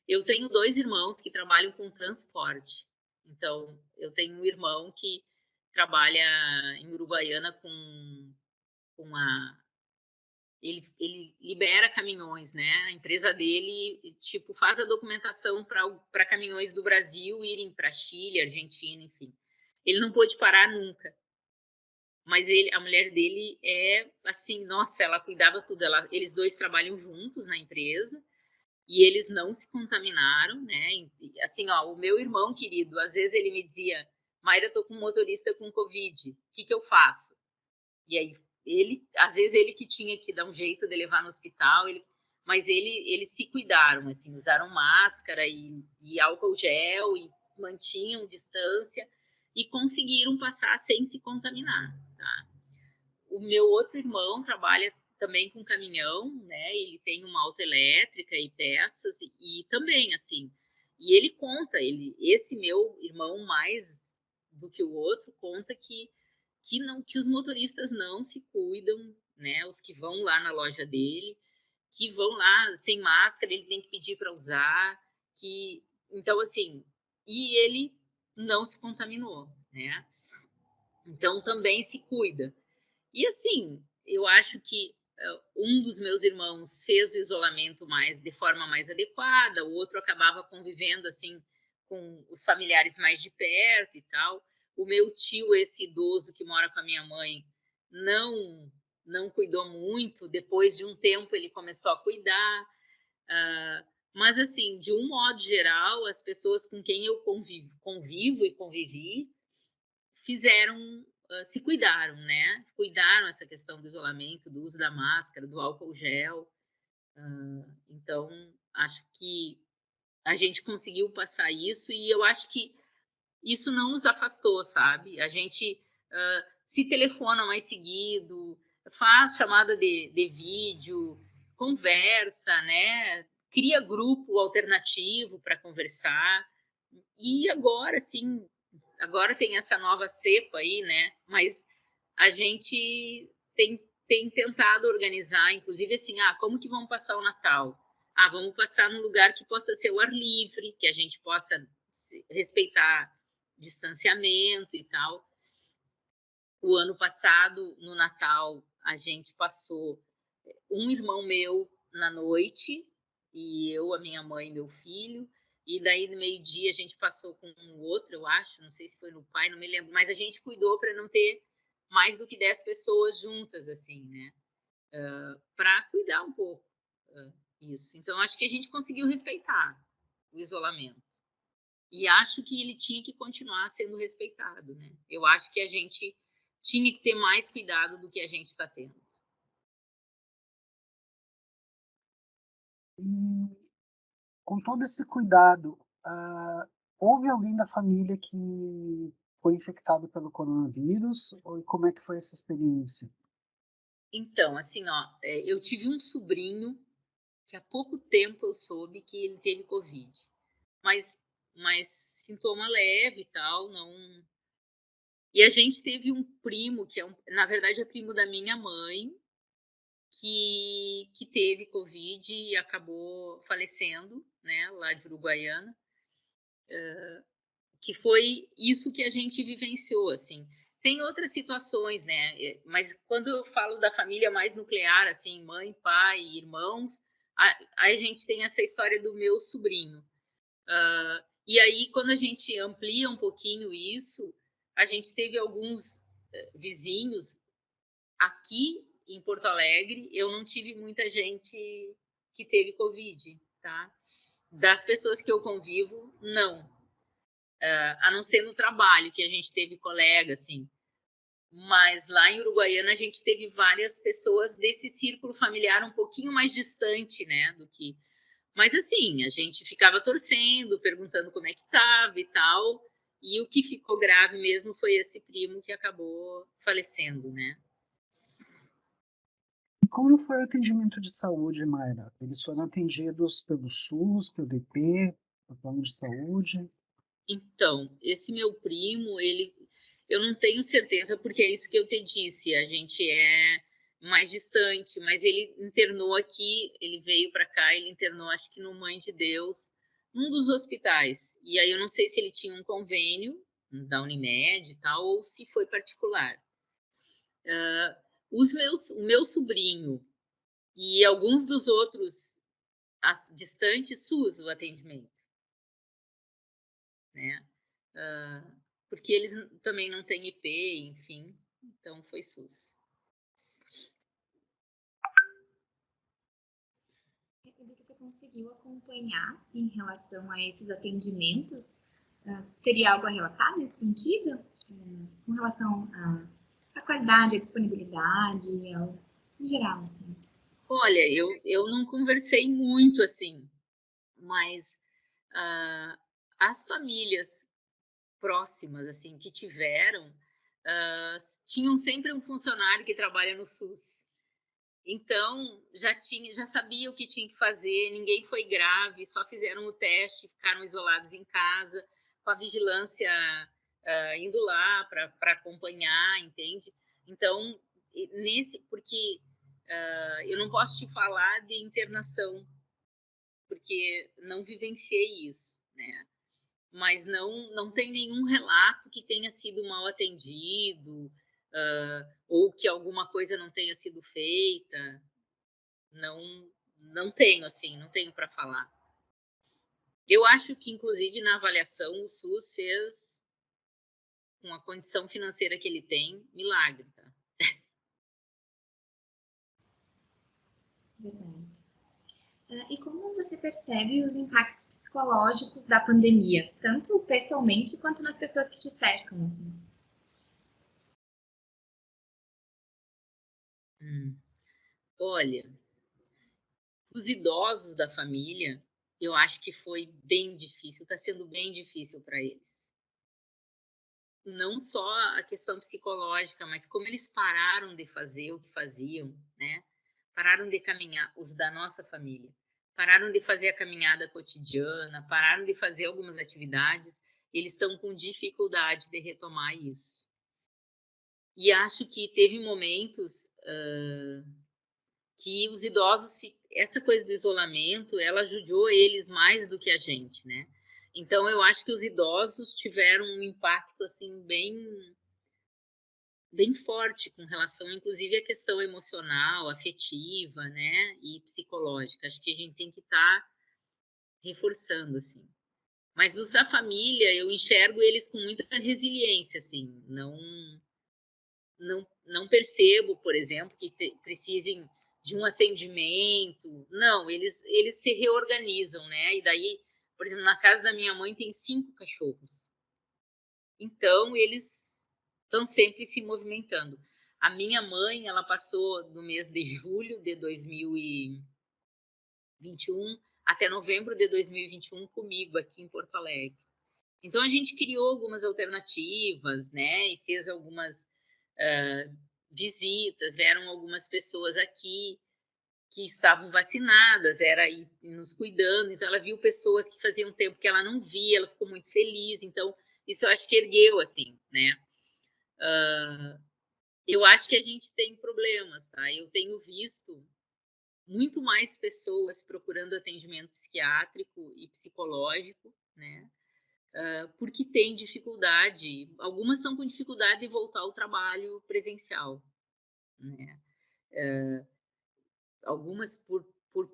Eu tenho 2 irmãos que trabalham com transporte. Então, eu tenho um irmão que trabalha em Uruguaiana com a... Ele libera caminhões, né? A empresa dele, tipo, faz a documentação para caminhões do Brasil irem para Chile, Argentina, enfim. Ele não pôde parar nunca. Mas a mulher dele é assim, nossa, ela cuidava tudo. Eles 2 trabalham juntos na empresa. E eles não se contaminaram, né? Assim, ó, o meu irmão querido, às vezes ele me dizia, Mayra, tô com um motorista com Covid, o que eu faço? E aí, às vezes ele que tinha que dar um jeito de levar no hospital, mas eles se cuidaram, assim, usaram máscara e álcool gel e mantinham distância e conseguiram passar sem se contaminar, tá? O meu outro irmão trabalha também com caminhão, né? Ele tem uma auto elétrica e peças e também assim. E ele conta, esse meu irmão mais do que o outro conta que os motoristas não se cuidam, né? Os que vão lá na loja dele, que vão lá sem máscara, ele tem que pedir para usar, que então assim, e ele não se contaminou, né? Então também se cuida. E assim, eu acho que um dos meus irmãos fez o isolamento de forma mais adequada, o outro acabava convivendo assim com os familiares mais de perto e tal. O meu tio, esse idoso que mora com a minha mãe, não cuidou muito. Depois de um tempo ele começou a cuidar. Mas assim, de um modo geral, as pessoas com quem eu convivo e convivi fizeram se cuidaram, né? Cuidaram essa questão do isolamento, do uso da máscara, do álcool gel. Então, acho que a gente conseguiu passar isso e eu acho que isso não nos afastou, sabe? A gente se telefona mais seguido, faz chamada de vídeo, conversa, né? Cria grupo alternativo para conversar. E agora, sim, agora tem essa nova cepa aí, né? Mas a gente tem tentado organizar, inclusive assim, como que vamos passar o Natal? Vamos passar num lugar que possa ser o ar livre, que a gente possa respeitar distanciamento e tal. O ano passado, no Natal, a gente passou um irmão meu na noite, e eu, a minha mãe e meu filho, e daí no meio-dia a gente passou com um outro, eu acho, não sei se foi no pai, não me lembro, mas a gente cuidou para não ter mais do que 10 pessoas juntas, assim, né? Para cuidar um pouco isso. Então, acho que a gente conseguiu respeitar o isolamento. E acho que ele tinha que continuar sendo respeitado, né? Eu acho que a gente tinha que ter mais cuidado do que a gente está tendo. E com todo esse cuidado, houve alguém da família que foi infectado pelo coronavírus? Ou como é que foi essa experiência? Então, assim, eu tive um sobrinho que há pouco tempo eu soube que ele teve Covid. Mas sintoma leve e tal, não... E a gente teve um primo, que na verdade é primo da minha mãe, que teve Covid e acabou falecendo, né, lá de Uruguaiana. Que foi isso que a gente vivenciou, assim. Tem outras situações, né? Mas quando eu falo da família mais nuclear, assim, mãe, pai, irmãos, a gente tem essa história do meu sobrinho. E aí, quando a gente amplia um pouquinho isso, a gente teve alguns vizinhos aqui em Porto Alegre. Eu não tive muita gente que teve Covid, tá? Das pessoas que eu convivo, não. A não ser no trabalho, que a gente teve colega, assim. Mas lá em Uruguaiana a gente teve várias pessoas desse círculo familiar um pouquinho mais distante, né, do que... Mas assim, a gente ficava torcendo, perguntando como é que estava e tal, e o que ficou grave mesmo foi esse primo que acabou falecendo, né. E como foi o atendimento de saúde, Mayra? Eles foram atendidos pelo SUS, pelo IP, pelo plano de saúde? Então, esse meu primo, eu não tenho certeza, porque é isso que eu te disse, a gente é mais distante, mas ele internou aqui, ele veio para cá, ele internou, acho que no Mãe de Deus, num dos hospitais. E aí eu não sei se ele tinha um convênio da Unimed e tal, ou se foi particular. O meu sobrinho e alguns dos outros distantes, SUS, o atendimento, né? Porque eles também não têm IP, enfim, então foi SUS. Do que tu conseguiu acompanhar em relação a esses atendimentos, teria algo a relatar nesse sentido? Com relação à qualidade, à disponibilidade, em geral, assim. Olha, eu não conversei muito, assim, mas as famílias próximas, assim, que tiveram, tinham sempre um funcionário que trabalha no SUS. Então, já sabia o que tinha que fazer, ninguém foi grave, só fizeram o teste, ficaram isolados em casa, com a vigilância indo lá para acompanhar, entende? Então, porque eu não posso te falar de internação, porque não vivenciei isso, né? Mas não tem nenhum relato que tenha sido mal atendido, ou que alguma coisa não tenha sido feita. Não tenho, assim, não tenho para falar. Eu acho que, inclusive, na avaliação, o SUS fez, com a condição financeira que ele tem, milagre, tá? Verdade. E como você percebe os impactos psicológicos da pandemia, tanto pessoalmente quanto nas pessoas que te cercam, assim? Olha, os idosos da família, eu acho que foi bem difícil, está sendo bem difícil para eles. Não só a questão psicológica, mas como eles pararam de fazer o que faziam, né? Pararam de caminhar, os da nossa família, pararam de fazer a caminhada cotidiana, pararam de fazer algumas atividades, eles estão com dificuldade de retomar isso. E acho que teve momentos que os idosos, essa coisa do isolamento, ela ajudou eles mais do que a gente, né? Então, eu acho que os idosos tiveram um impacto, assim, bem forte com relação, inclusive, à questão emocional, afetiva, né? E psicológica. Acho que a gente tem que estar reforçando, assim. Mas os da família, eu enxergo eles com muita resiliência, assim. Não percebo, por exemplo, que precisem de um atendimento. Não, eles se reorganizam, né? E daí, por exemplo, na casa da minha mãe tem 5 cachorros. Então, eles estão sempre se movimentando. A minha mãe, ela passou no mês de julho de 2021 até novembro de 2021 comigo aqui em Porto Alegre. Então, a gente criou algumas alternativas, né? E fez algumas visitas, vieram algumas pessoas aqui que estavam vacinadas, era ir nos cuidando, então ela viu pessoas que faziam tempo que ela não via, ela ficou muito feliz, então isso eu acho que ergueu, assim, né? Eu acho que a gente tem problemas, tá? Eu tenho visto muito mais pessoas procurando atendimento psiquiátrico e psicológico, né? Porque tem dificuldade, algumas estão com dificuldade de voltar ao trabalho presencial, né? Algumas por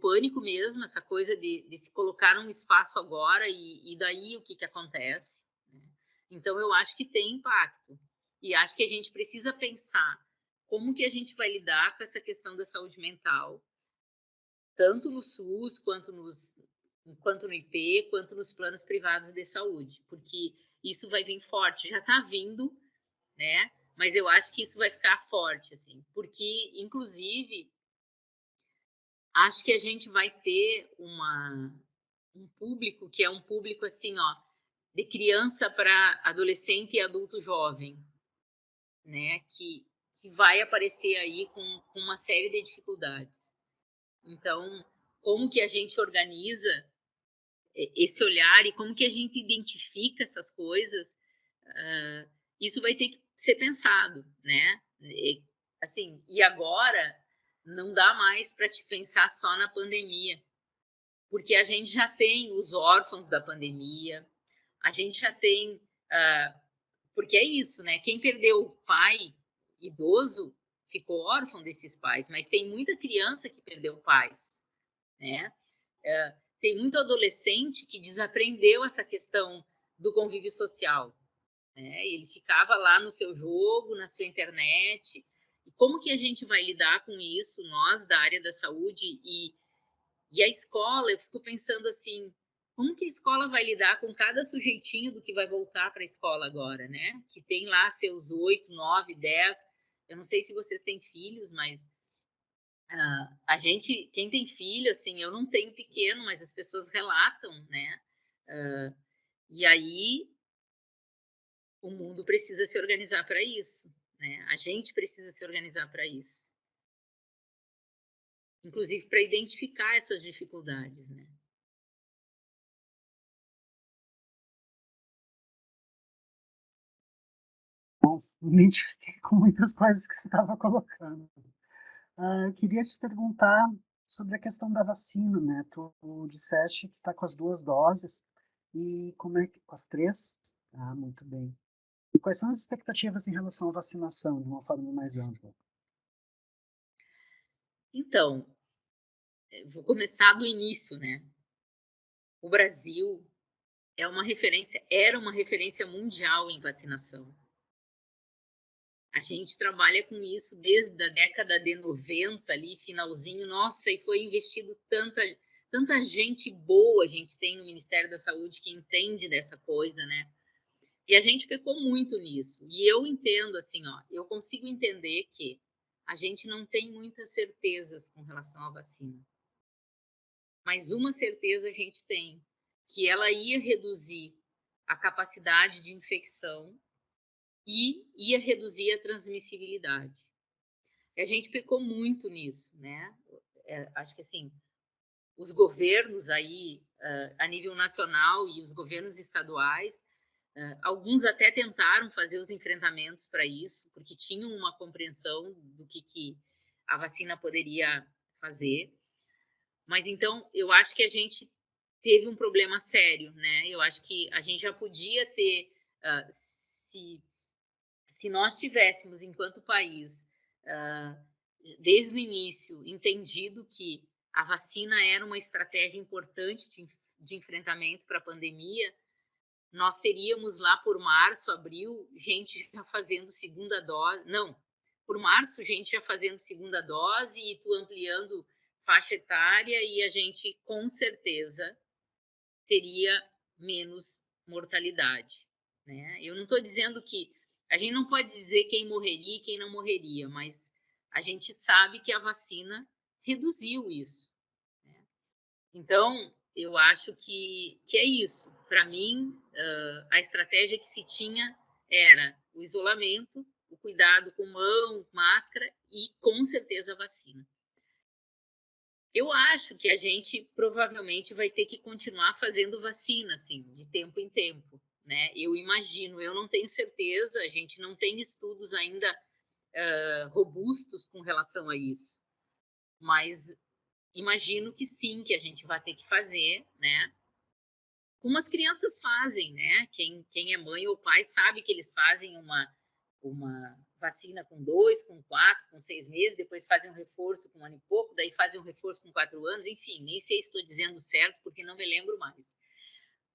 pânico mesmo, essa coisa de se colocar num espaço agora e daí o que acontece, né? Então, eu acho que tem impacto. E acho que a gente precisa pensar como que a gente vai lidar com essa questão da saúde mental, tanto no SUS, quanto no IP, quanto nos planos privados de saúde, porque isso vai vir forte, já está vindo, né? Mas eu acho que isso vai ficar forte, assim, porque, inclusive, acho que a gente vai ter um público que é um público assim, ó, de criança para adolescente e adulto jovem, né? Que vai aparecer aí com uma série de dificuldades. Então, como que a gente organiza esse olhar e como que a gente identifica essas coisas, isso vai ter que ser pensado, né? Assim, e agora não dá mais para te pensar só na pandemia, porque a gente já tem os órfãos da pandemia, a gente já tem, porque é isso, né? Quem perdeu o pai idoso ficou órfão desses pais, mas tem muita criança que perdeu pais, né? Tem muito adolescente que desaprendeu essa questão do convívio social, né? Ele ficava lá no seu jogo, na sua internet. E como que a gente vai lidar com isso, nós da área da saúde e a escola? Eu fico pensando assim, como que a escola vai lidar com cada sujeitinho do que vai voltar para a escola agora, né? Que tem lá seus 8, 9, 10. Eu não sei se vocês têm filhos, mas a gente, quem tem filho, assim, eu não tenho pequeno, mas as pessoas relatam, né? E aí o mundo precisa se organizar para isso, né? A gente precisa se organizar para isso. Inclusive para identificar essas dificuldades, né? Bom, me identifiquei com muitas coisas que você estava colocando. Queria te perguntar sobre a questão da vacina, né? Tu disseste que está com as 2 doses e como é que com as 3? Ah, muito bem. E quais são as expectativas em relação à vacinação de uma forma mais ampla? Então, vou começar do início, né? O Brasil era uma referência mundial em vacinação. A gente trabalha com isso desde a década de 90, ali, finalzinho. Nossa, e foi investido tanta gente boa a gente tem no Ministério da Saúde que entende dessa coisa, né? E a gente pecou muito nisso. E eu entendo, assim, ó, eu consigo entender que a gente não tem muitas certezas com relação à vacina. Mas uma certeza a gente tem, que ela ia reduzir a capacidade de infecção e ia reduzir a transmissibilidade. E a gente pecou muito nisso, né? Acho que assim, os governos aí, a nível nacional e os governos estaduais, alguns até tentaram fazer os enfrentamentos para isso, porque tinham uma compreensão do que a vacina poderia fazer. Mas então, eu acho que a gente teve um problema sério, né? Eu acho que a gente já podia ter, se nós tivéssemos, enquanto país, desde o início, entendido que a vacina era uma estratégia importante de enfrentamento para a pandemia, nós teríamos lá por março, abril, gente já fazendo segunda dose. Não, por março, gente já fazendo segunda dose e tu ampliando faixa etária e a gente, com certeza, teria menos mortalidade, né? Eu não estou dizendo que... A gente não pode dizer quem morreria e quem não morreria, mas a gente sabe que a vacina reduziu isso, né? Então, eu acho que é isso. Para mim, a estratégia que se tinha era o isolamento, o cuidado com mão, máscara e, com certeza, a vacina. Eu acho que a gente provavelmente vai ter que continuar fazendo vacina, assim, de tempo em tempo, né? Eu imagino, eu não tenho certeza, a gente não tem estudos ainda robustos com relação a isso, mas imagino que sim, que a gente vai ter que fazer, né? Como as crianças fazem, né? Quem é mãe ou pai sabe que eles fazem uma vacina com 2, com 4, com 6 meses, depois fazem um reforço com 1 ano e pouco, daí fazem um reforço com 4 anos, enfim, nem sei se estou dizendo certo, porque não me lembro mais.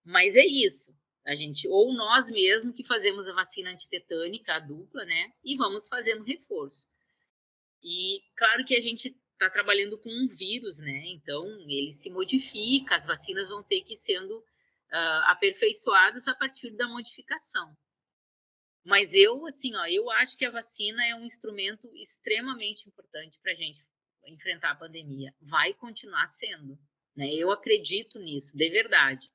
Mas é isso, a gente, ou nós mesmos que fazemos a vacina antitetânica, a dupla, né, e vamos fazendo reforço. E claro que a gente está trabalhando com um vírus, né, então ele se modifica, as vacinas vão ter que ir sendo aperfeiçoadas a partir da modificação. Mas eu acho que a vacina é um instrumento extremamente importante para a gente enfrentar a pandemia. Vai continuar sendo, né? Eu acredito nisso, de verdade.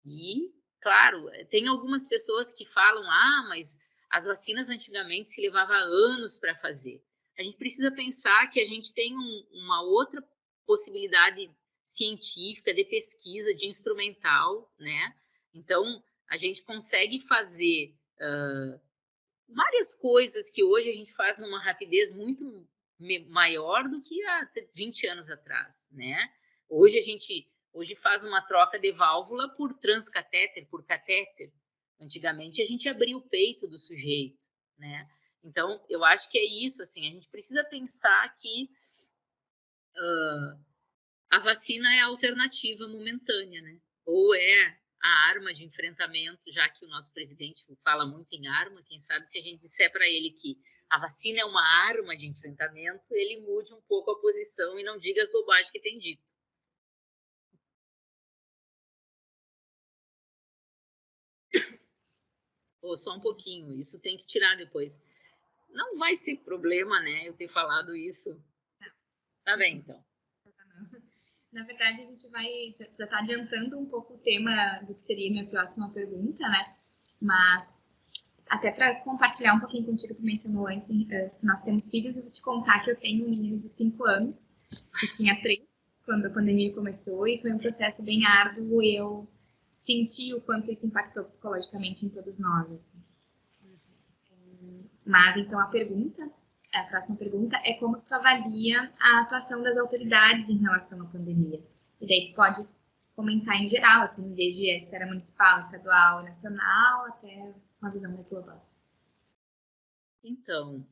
E, claro, tem algumas pessoas que falam, mas as vacinas antigamente se levava anos para fazer. A gente precisa pensar que a gente tem uma outra possibilidade científica, de pesquisa, de instrumental, né? Então, a gente consegue fazer várias coisas que hoje a gente faz numa rapidez muito maior do que há 20 anos atrás, né? Hoje faz uma troca de válvula por transcatéter, por catéter. Antigamente a gente abria o peito do sujeito, né? Então, eu acho que é isso, assim, a gente precisa pensar que a vacina é a alternativa momentânea, né? Ou é a arma de enfrentamento, já que o nosso presidente fala muito em arma, quem sabe se a gente disser para ele que a vacina é uma arma de enfrentamento, ele mude um pouco a posição e não diga as bobagens que tem dito. Ou só um pouquinho, isso tem que tirar depois. Não vai ser problema, né, eu ter falado isso. Tá bem, então. Na verdade, a gente já está adiantando um pouco o tema do que seria minha próxima pergunta, né? Mas, até para compartilhar um pouquinho contigo, tu mencionou antes, se nós temos filhos, eu vou te contar que eu tenho um menino de 5 anos, que tinha 3 quando a pandemia começou, e foi um processo bem árduo, e eu senti o quanto isso impactou psicologicamente em todos nós, assim. Mas, então, a próxima pergunta é como tu avalia a atuação das autoridades em relação à pandemia. E daí tu pode comentar em geral, assim, desde a esfera municipal, estadual, nacional, até uma visão mais global. Então,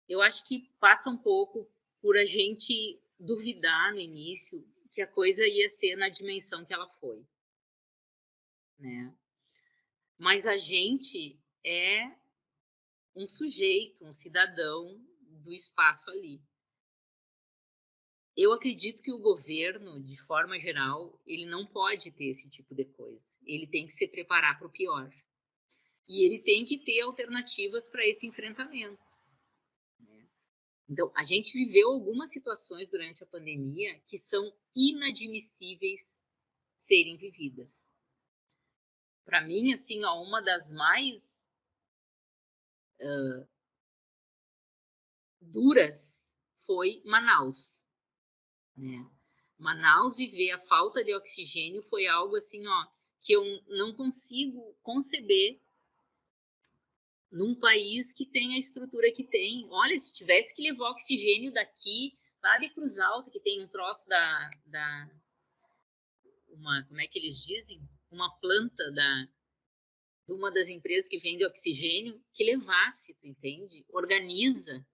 eu acho que passa um pouco por a gente duvidar no início que a coisa ia ser na dimensão que ela foi, né? Mas a gente é um sujeito, um cidadão do espaço ali. Eu acredito que o governo, de forma geral, ele não pode ter esse tipo de coisa. Ele tem que se preparar para o pior. E ele tem que ter alternativas para esse enfrentamento. Então, a gente viveu algumas situações durante a pandemia que são inadmissíveis serem vividas. Para mim, assim, ó, uma das mais duras foi Manaus, né? Manaus, viver a falta de oxigênio foi algo assim, ó, que eu não consigo conceber num país que tem a estrutura que tem. Olha, se tivesse que levar oxigênio daqui, lá de Cruz Alta, que tem um troço como é que eles dizem? Uma planta de uma das empresas que vende oxigênio, que levasse, tu entende? Organiza,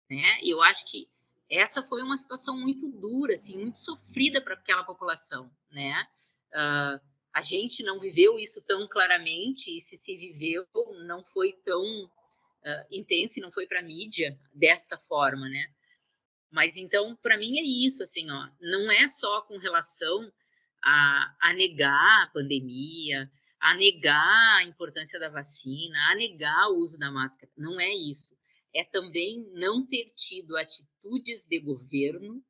né? E eu acho que essa foi uma situação muito dura, assim, muito sofrida para aquela população, né? A gente não viveu isso tão claramente, e se viveu, não foi tão intenso e não foi para a mídia desta forma, né? Mas então, para mim é isso, assim, ó, não é só com relação a negar a pandemia, a negar a importância da vacina, a negar o uso da máscara, não é isso. É também não ter tido atitudes de governo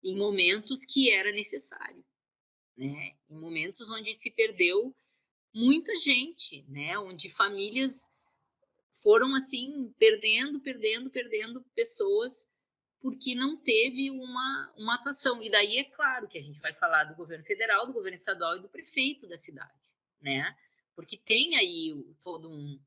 em momentos que era necessário, né? Em momentos onde se perdeu muita gente, né? Onde famílias foram assim perdendo pessoas porque não teve uma atuação. E daí é claro que a gente vai falar do governo federal, do governo estadual e do prefeito da cidade, né? Porque tem aí todo um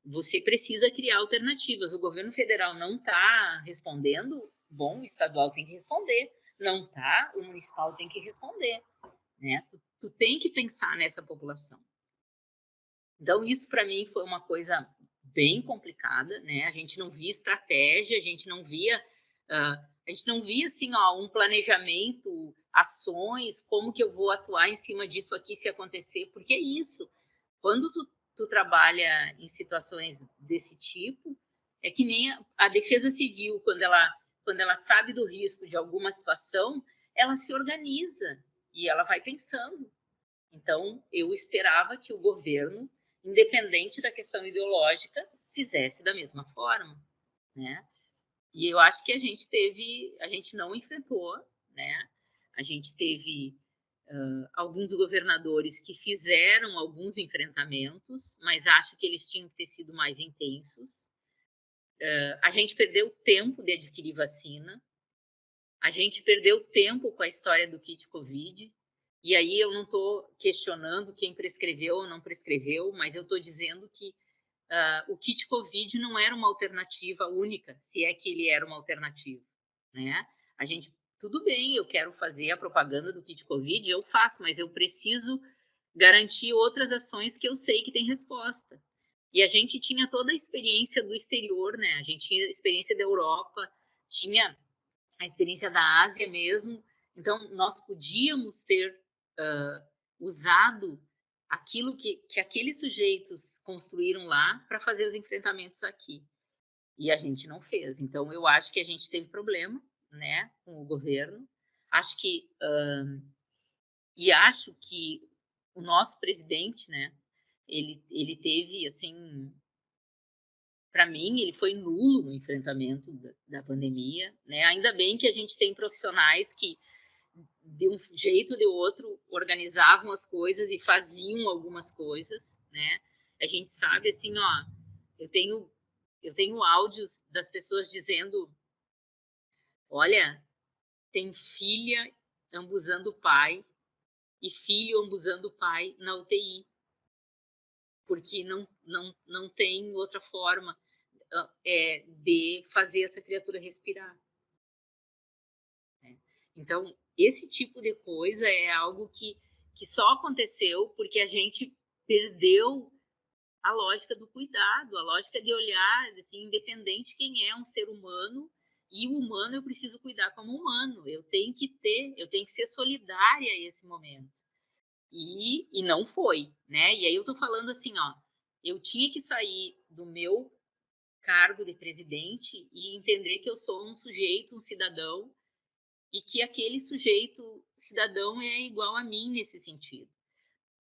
você precisa criar alternativas. O governo federal não está respondendo, bom, o estadual tem que responder. Não está, o municipal tem que responder, né? Tu tem que pensar nessa população. Então, isso para mim foi uma coisa bem complicada, né? A gente não via estratégia, a gente não via assim, ó, um planejamento, ações, como que eu vou atuar em cima disso aqui se acontecer, porque é isso. Quando tu trabalha em situações desse tipo, é que nem a Defesa Civil, quando ela sabe do risco de alguma situação, ela se organiza e ela vai pensando. Então, eu esperava que o governo, independente da questão ideológica, fizesse da mesma forma, né? E eu acho que a gente não enfrentou, né? A gente teve alguns governadores que fizeram alguns enfrentamentos, mas acho que eles tinham que ter sido mais intensos. A gente perdeu tempo de adquirir vacina, a gente perdeu tempo com a história do kit Covid, e aí eu não estou questionando quem prescreveu ou não prescreveu, mas eu estou dizendo que o kit Covid não era uma alternativa única, se é que ele era uma alternativa, né? A gente, tudo bem, eu quero fazer a propaganda do kit Covid, eu faço, mas eu preciso garantir outras ações que eu sei que tem resposta. E a gente tinha toda a experiência do exterior, né? A gente tinha a experiência da Europa, tinha a experiência da Ásia mesmo. Então, nós podíamos ter usado aquilo que aqueles sujeitos construíram lá para fazer os enfrentamentos aqui. E a gente não fez. Então, eu acho que a gente teve problema, né, com o governo. Acho que o nosso presidente, né, ele teve, assim, para mim, ele foi nulo no enfrentamento da pandemia, né? Ainda bem que a gente tem profissionais que de um jeito ou de outro organizavam as coisas e faziam algumas coisas, né? A gente sabe assim, ó, eu tenho áudios das pessoas dizendo, olha, tem filha ambuzando o pai e filho ambuzando o pai na UTI, porque não tem outra forma de fazer essa criatura respirar. Né? Então, esse tipo de coisa é algo que só aconteceu porque a gente perdeu a lógica do cuidado, a lógica de olhar, assim, independente quem é um ser humano, e o humano eu preciso cuidar como humano, eu tenho que ser solidária a esse momento. E não foi, né? E aí eu tô falando assim, ó, eu tinha que sair do meu cargo de presidente e entender que eu sou um sujeito, um cidadão, e que aquele sujeito cidadão é igual a mim nesse sentido.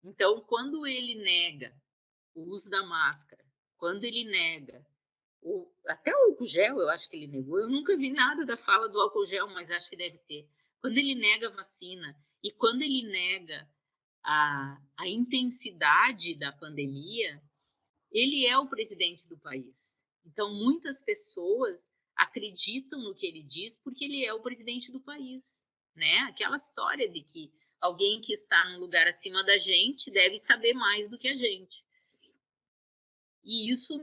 Então, quando ele nega o uso da máscara, quando ele nega, até o álcool gel eu acho que ele negou, eu nunca vi nada da fala do álcool gel, mas acho que deve ter. Quando ele nega a vacina e quando ele nega a intensidade da pandemia, ele é o presidente do país. Então, muitas pessoas acreditam no que ele diz porque ele é o presidente do país, né? Aquela história de que alguém que está num lugar acima da gente deve saber mais do que a gente. E isso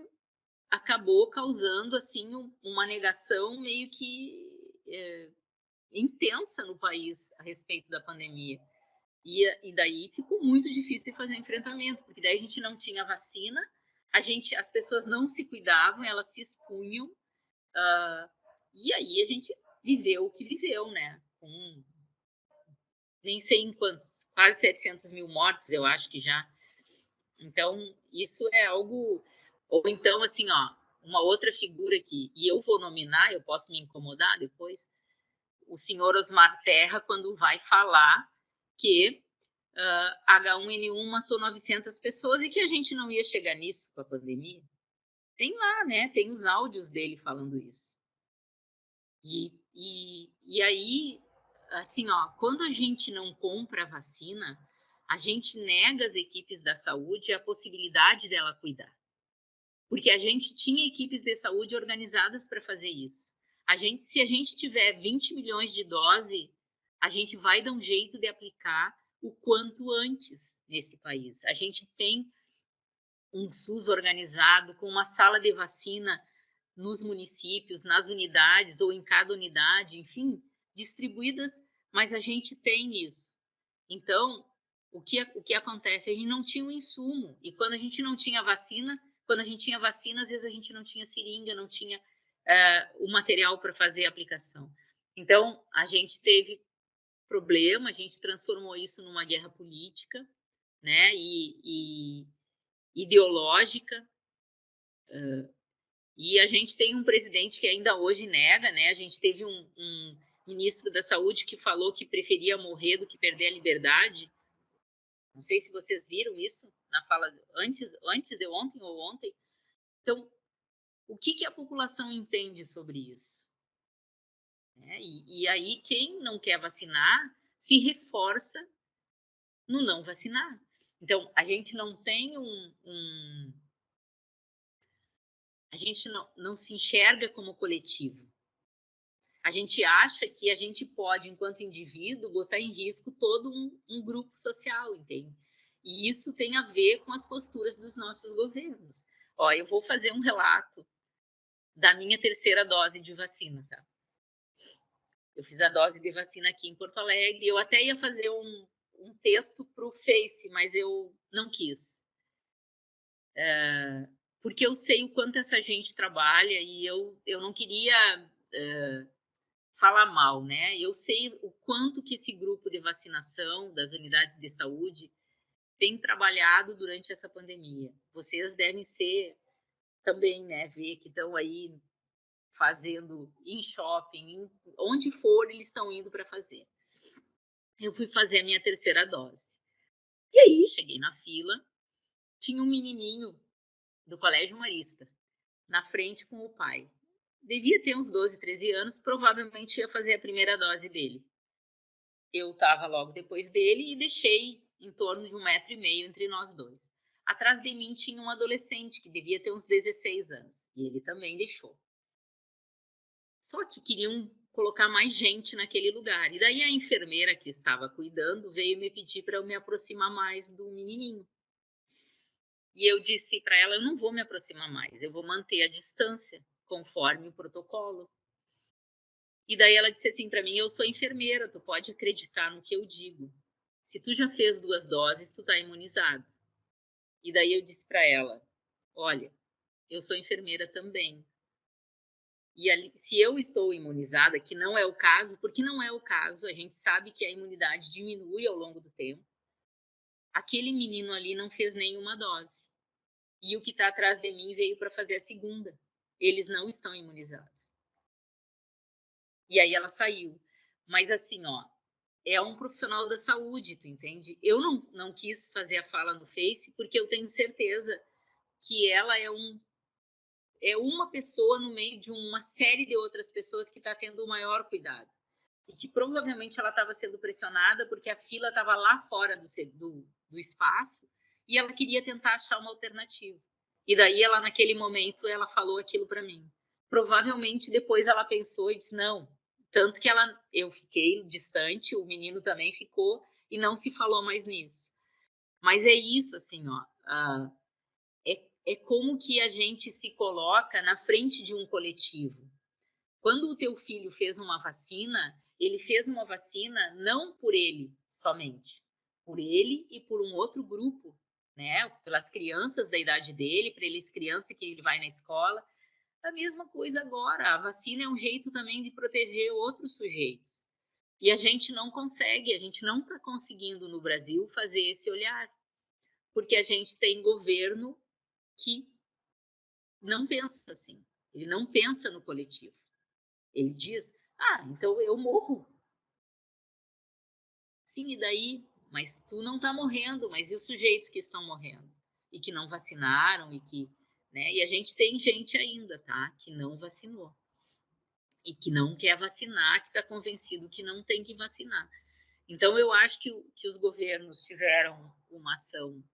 acabou causando, assim, uma negação meio que intensa no país a respeito da pandemia. E daí ficou muito difícil de fazer o enfrentamento, porque daí a gente não tinha vacina, as pessoas não se cuidavam, elas se expunham, e aí a gente viveu o que viveu, né? Com nem sei em quantos, quase 700 mil mortes, eu acho que já. Então, isso é algo... Ou então, assim, ó, uma outra figura aqui, e eu vou nominar, eu posso me incomodar depois, o senhor Osmar Terra, quando vai falar que H1N1 matou 900 pessoas e que a gente não ia chegar nisso com a pandemia. Tem lá, né? Tem os áudios dele falando isso. E aí, assim, ó, quando a gente não compra a vacina, a gente nega às equipes da saúde a possibilidade dela cuidar. Porque a gente tinha equipes de saúde organizadas para fazer isso. Se a gente tiver 20 milhões de doses, a gente vai dar um jeito de aplicar o quanto antes nesse país. A gente tem um SUS organizado com uma sala de vacina nos municípios, nas unidades ou em cada unidade, enfim, distribuídas, mas a gente tem isso. Então, o que acontece? A gente não tinha um insumo, e quando a gente não tinha vacina, quando a gente tinha vacina, às vezes a gente não tinha seringa, não tinha o material para fazer a aplicação. Então, a gente teve problema, a gente transformou isso numa guerra política, né, e ideológica, e a gente tem um presidente que ainda hoje nega, né, a gente teve um ministro da Saúde que falou que preferia morrer do que perder a liberdade. Não sei se vocês viram isso na fala antes de ontem ou ontem. Então, o que a população entende sobre isso? E aí, quem não quer vacinar se reforça no não vacinar. Então, a gente não tem a gente não se enxerga como coletivo. A gente acha que a gente pode, enquanto indivíduo, botar em risco todo um grupo social, entende? E isso tem a ver com as posturas dos nossos governos. Ó, eu vou fazer um relato da minha terceira dose de vacina, tá? Eu fiz a dose de vacina aqui em Porto Alegre. Eu até ia fazer um texto para o Face, mas eu não quis. Porque eu sei o quanto essa gente trabalha e eu não queria falar mal, né? Eu sei o quanto que esse grupo de vacinação das unidades de saúde tem trabalhado durante essa pandemia. Vocês devem ser também, né? Ver que estão aí fazendo em shopping, onde for, eles estão indo para fazer. Eu fui fazer a minha terceira dose. E aí, cheguei na fila, tinha um menininho do Colégio Marista, na frente com o pai. Devia ter uns 12, 13 anos, provavelmente ia fazer a primeira dose dele. Eu estava logo depois dele e deixei em torno de 1,5 m entre nós dois. Atrás de mim tinha um adolescente que devia ter uns 16 anos, e ele também deixou. Só que queriam colocar mais gente naquele lugar. E daí a enfermeira que estava cuidando veio me pedir para eu me aproximar mais do menininho. E eu disse para ela, eu não vou me aproximar mais, eu vou manter a distância, conforme o protocolo. E daí ela disse assim para mim, eu sou enfermeira, tu pode acreditar no que eu digo. Se tu já fez 2 doses, tu tá imunizado. E daí eu disse para ela, olha, eu sou enfermeira também. E ali, se eu estou imunizada, que não é o caso, porque não é o caso, a gente sabe que a imunidade diminui ao longo do tempo. Aquele menino ali não fez nenhuma dose. E o que está atrás de mim veio para fazer a segunda. Eles não estão imunizados. E aí ela saiu. Mas assim, ó, é um profissional da saúde, tu entende? Eu não quis fazer a fala no Face porque eu tenho certeza que ela é uma pessoa no meio de uma série de outras pessoas que está tendo o maior cuidado. E que provavelmente ela estava sendo pressionada porque a fila estava lá fora do espaço e ela queria tentar achar uma alternativa. E daí ela, naquele momento, ela falou aquilo para mim. Provavelmente depois ela pensou e disse, não. Tanto que eu fiquei distante, o menino também ficou e não se falou mais nisso. Mas é isso, assim, ó. É como que a gente se coloca na frente de um coletivo. Quando o teu filho fez uma vacina, ele fez uma vacina não por ele somente, por ele e por um outro grupo, né? Pelas crianças da idade dele, para eles criança que ele vai na escola. A mesma coisa agora, a vacina é um jeito também de proteger outros sujeitos. E a gente não consegue, a gente não está conseguindo no Brasil fazer esse olhar, porque a gente tem governo que não pensa assim, ele não pensa no coletivo. Ele diz, então eu morro. Sim, e daí? Mas tu não está morrendo, mas e os sujeitos que estão morrendo? E que não vacinaram, e que... Né? E a gente tem gente ainda, tá? Que não vacinou. E que não quer vacinar, que está convencido que não tem que vacinar. Então, eu acho que os governos tiveram uma ação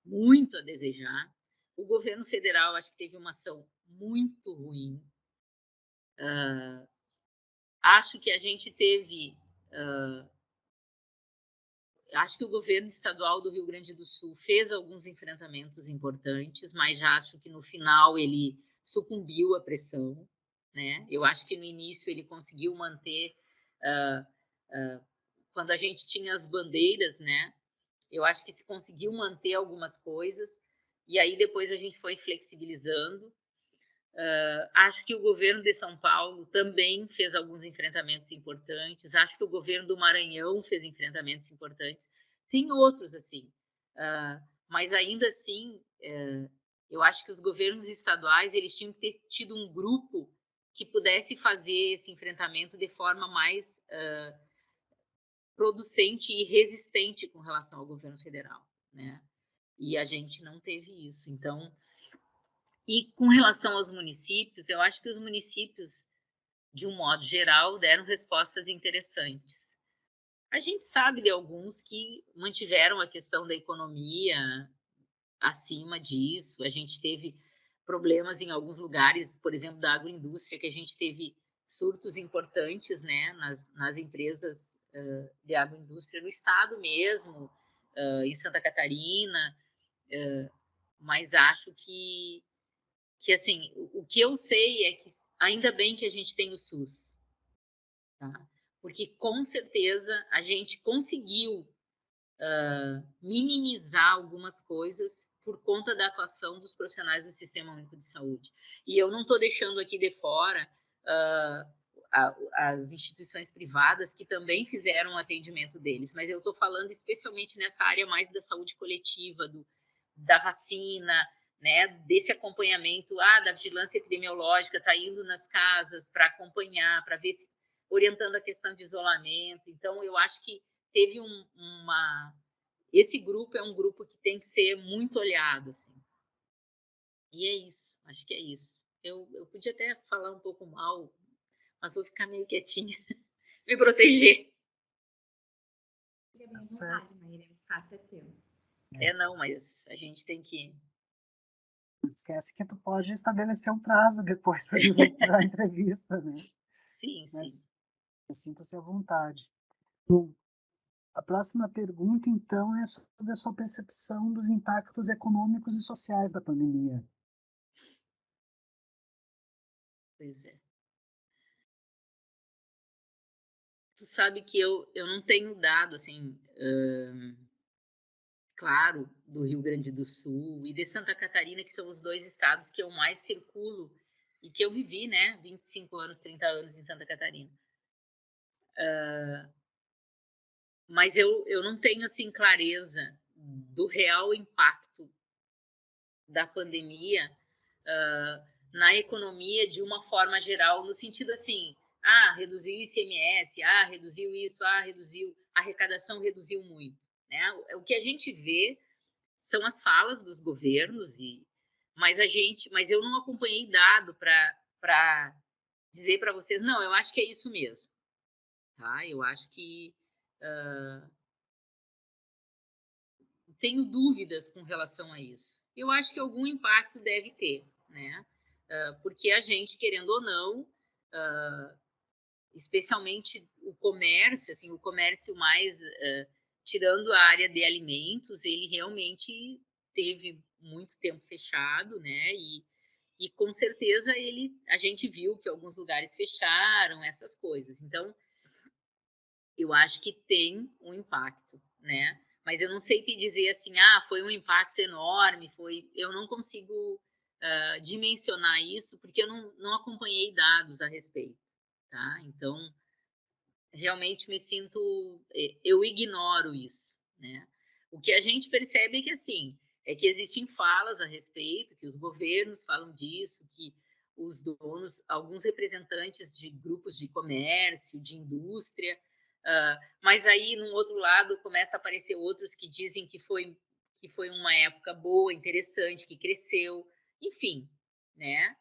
muito a desejar. O governo federal, acho que teve uma ação muito ruim. Acho que a gente teve... acho que o governo estadual do Rio Grande do Sul fez alguns enfrentamentos importantes, mas já acho que no final ele sucumbiu à pressão, né? Eu acho que no início ele conseguiu manter, quando a gente tinha as bandeiras, né? Eu acho que se conseguiu manter algumas coisas, e aí depois a gente foi flexibilizando. Acho que o governo de São Paulo também fez alguns enfrentamentos importantes. Acho que o governo do Maranhão fez enfrentamentos importantes. Tem outros, assim. Mas ainda assim, eu acho que os governos estaduais eles tinham que ter tido um grupo que pudesse fazer esse enfrentamento de forma mais producente e resistente com relação ao governo federal, né? E a gente não teve isso. Então, e com relação aos municípios, eu acho que os municípios, de um modo geral, deram respostas interessantes. A gente sabe de alguns que mantiveram a questão da economia acima disso. A gente teve problemas em alguns lugares, por exemplo, da agroindústria, que a gente teve surtos importantes, né, nas empresas de agroindústria no estado mesmo, em Santa Catarina, mas acho que assim, o que eu sei é que ainda bem que a gente tem o SUS, tá? Porque com certeza a gente conseguiu minimizar algumas coisas por conta da atuação dos profissionais do Sistema Único de Saúde. E eu não estou deixando aqui de fora as instituições privadas que também fizeram o atendimento deles, mas eu estou falando especialmente nessa área mais da saúde coletiva, da vacina, né, desse acompanhamento, da vigilância epidemiológica, está indo nas casas para acompanhar, para ver se orientando a questão de isolamento. Então, eu acho que teve esse grupo é um grupo que tem que ser muito olhado, assim. E é isso, acho que é isso. Eu podia até falar um pouco mal, mas vou ficar meio quietinha, me proteger. Fica bem à vontade, Maíra, o espaço é teu. Não, mas a gente tem que... Não esquece que tu pode estabelecer um prazo depois para divulgar a entrevista, né? Sim, sim. Sinta-se à vontade. Bom, a próxima pergunta, então, é sobre a sua percepção dos impactos econômicos e sociais da pandemia. Pois é. Tu sabe que eu não tenho dado, assim, claro, do Rio Grande do Sul e de Santa Catarina, que são os dois estados que eu mais circulo e que eu vivi, né, 25 anos, 30 anos em Santa Catarina. Mas eu não tenho, assim, clareza do real impacto da pandemia na economia de uma forma geral, no sentido assim, reduziu o ICMS, reduziu isso, reduziu, a arrecadação reduziu muito, né? O que a gente vê são as falas dos governos, mas eu não acompanhei dado para dizer para vocês, não, eu acho que é isso mesmo, tá? Eu acho que tenho dúvidas com relação a isso. Eu acho que algum impacto deve ter, né? Porque a gente, querendo ou não, especialmente o comércio, assim, o comércio mais, tirando a área de alimentos, ele realmente teve muito tempo fechado, né? E com certeza a gente viu que alguns lugares fecharam, essas coisas. Então, eu acho que tem um impacto, né? Mas eu não sei te dizer assim, foi um impacto enorme, eu não consigo dimensionar isso, porque eu não acompanhei dados a respeito, tá? Então, realmente eu ignoro isso, né? O que a gente percebe é que, assim, que existem falas a respeito, que os governos falam disso, que os donos, alguns representantes de grupos de comércio, de indústria, mas aí, num outro lado, começa a aparecer outros que dizem que foi uma época boa, interessante, que cresceu, enfim, né?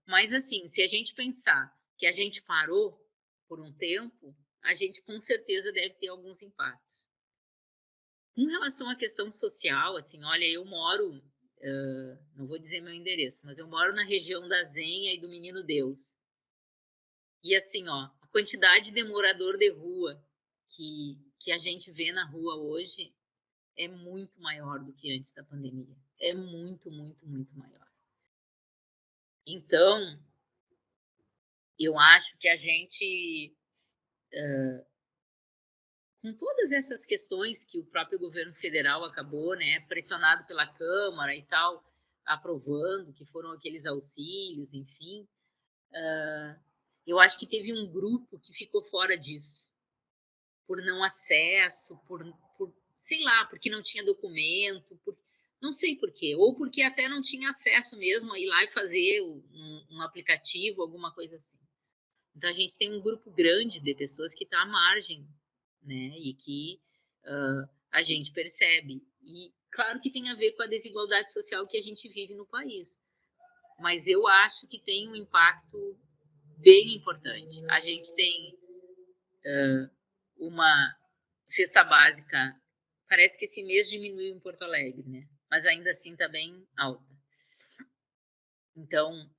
Mas, assim, se a gente pensar que a gente parou por um tempo, a gente com certeza deve ter alguns impactos. Com relação à questão social, assim, olha, eu moro, não vou dizer meu endereço, mas eu moro na região da Zenha e do Menino Deus. E assim, ó, a quantidade de morador de rua que a gente vê na rua hoje é muito maior do que antes da pandemia. É muito, muito, muito maior. Então, eu acho que a gente, com todas essas questões que o próprio governo federal acabou, né, pressionado pela Câmara e tal, aprovando, que foram aqueles auxílios, enfim, eu acho que teve um grupo que ficou fora disso, por não acesso, sei lá, porque não tinha documento, não sei por quê, ou porque até não tinha acesso mesmo a ir lá e fazer um aplicativo, alguma coisa assim. Então, a gente tem um grupo grande de pessoas que está à margem, né? E que a gente percebe. E claro que tem a ver com a desigualdade social que a gente vive no país. Mas eu acho que tem um impacto bem importante. A gente tem uma cesta básica. Parece que esse mês diminuiu em Porto Alegre, né? Mas ainda assim está bem alta. Então,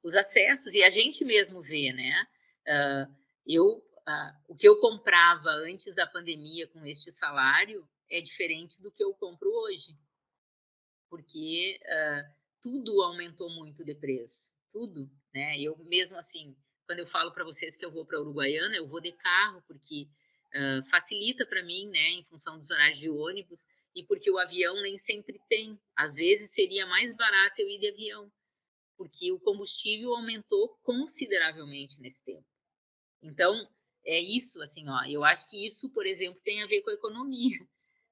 os acessos, e a gente mesmo vê, né? O que eu comprava antes da pandemia com este salário é diferente do que eu compro hoje, porque tudo aumentou muito de preço, tudo, né? Eu mesmo assim, quando eu falo para vocês que eu vou para Uruguaiana, eu vou de carro, porque facilita para mim, né, em função dos horários de ônibus, e porque o avião nem sempre tem. Às vezes seria mais barato eu ir de avião, porque o combustível aumentou consideravelmente nesse tempo. Então, é isso, assim, ó, eu acho que isso, por exemplo, tem a ver com a economia,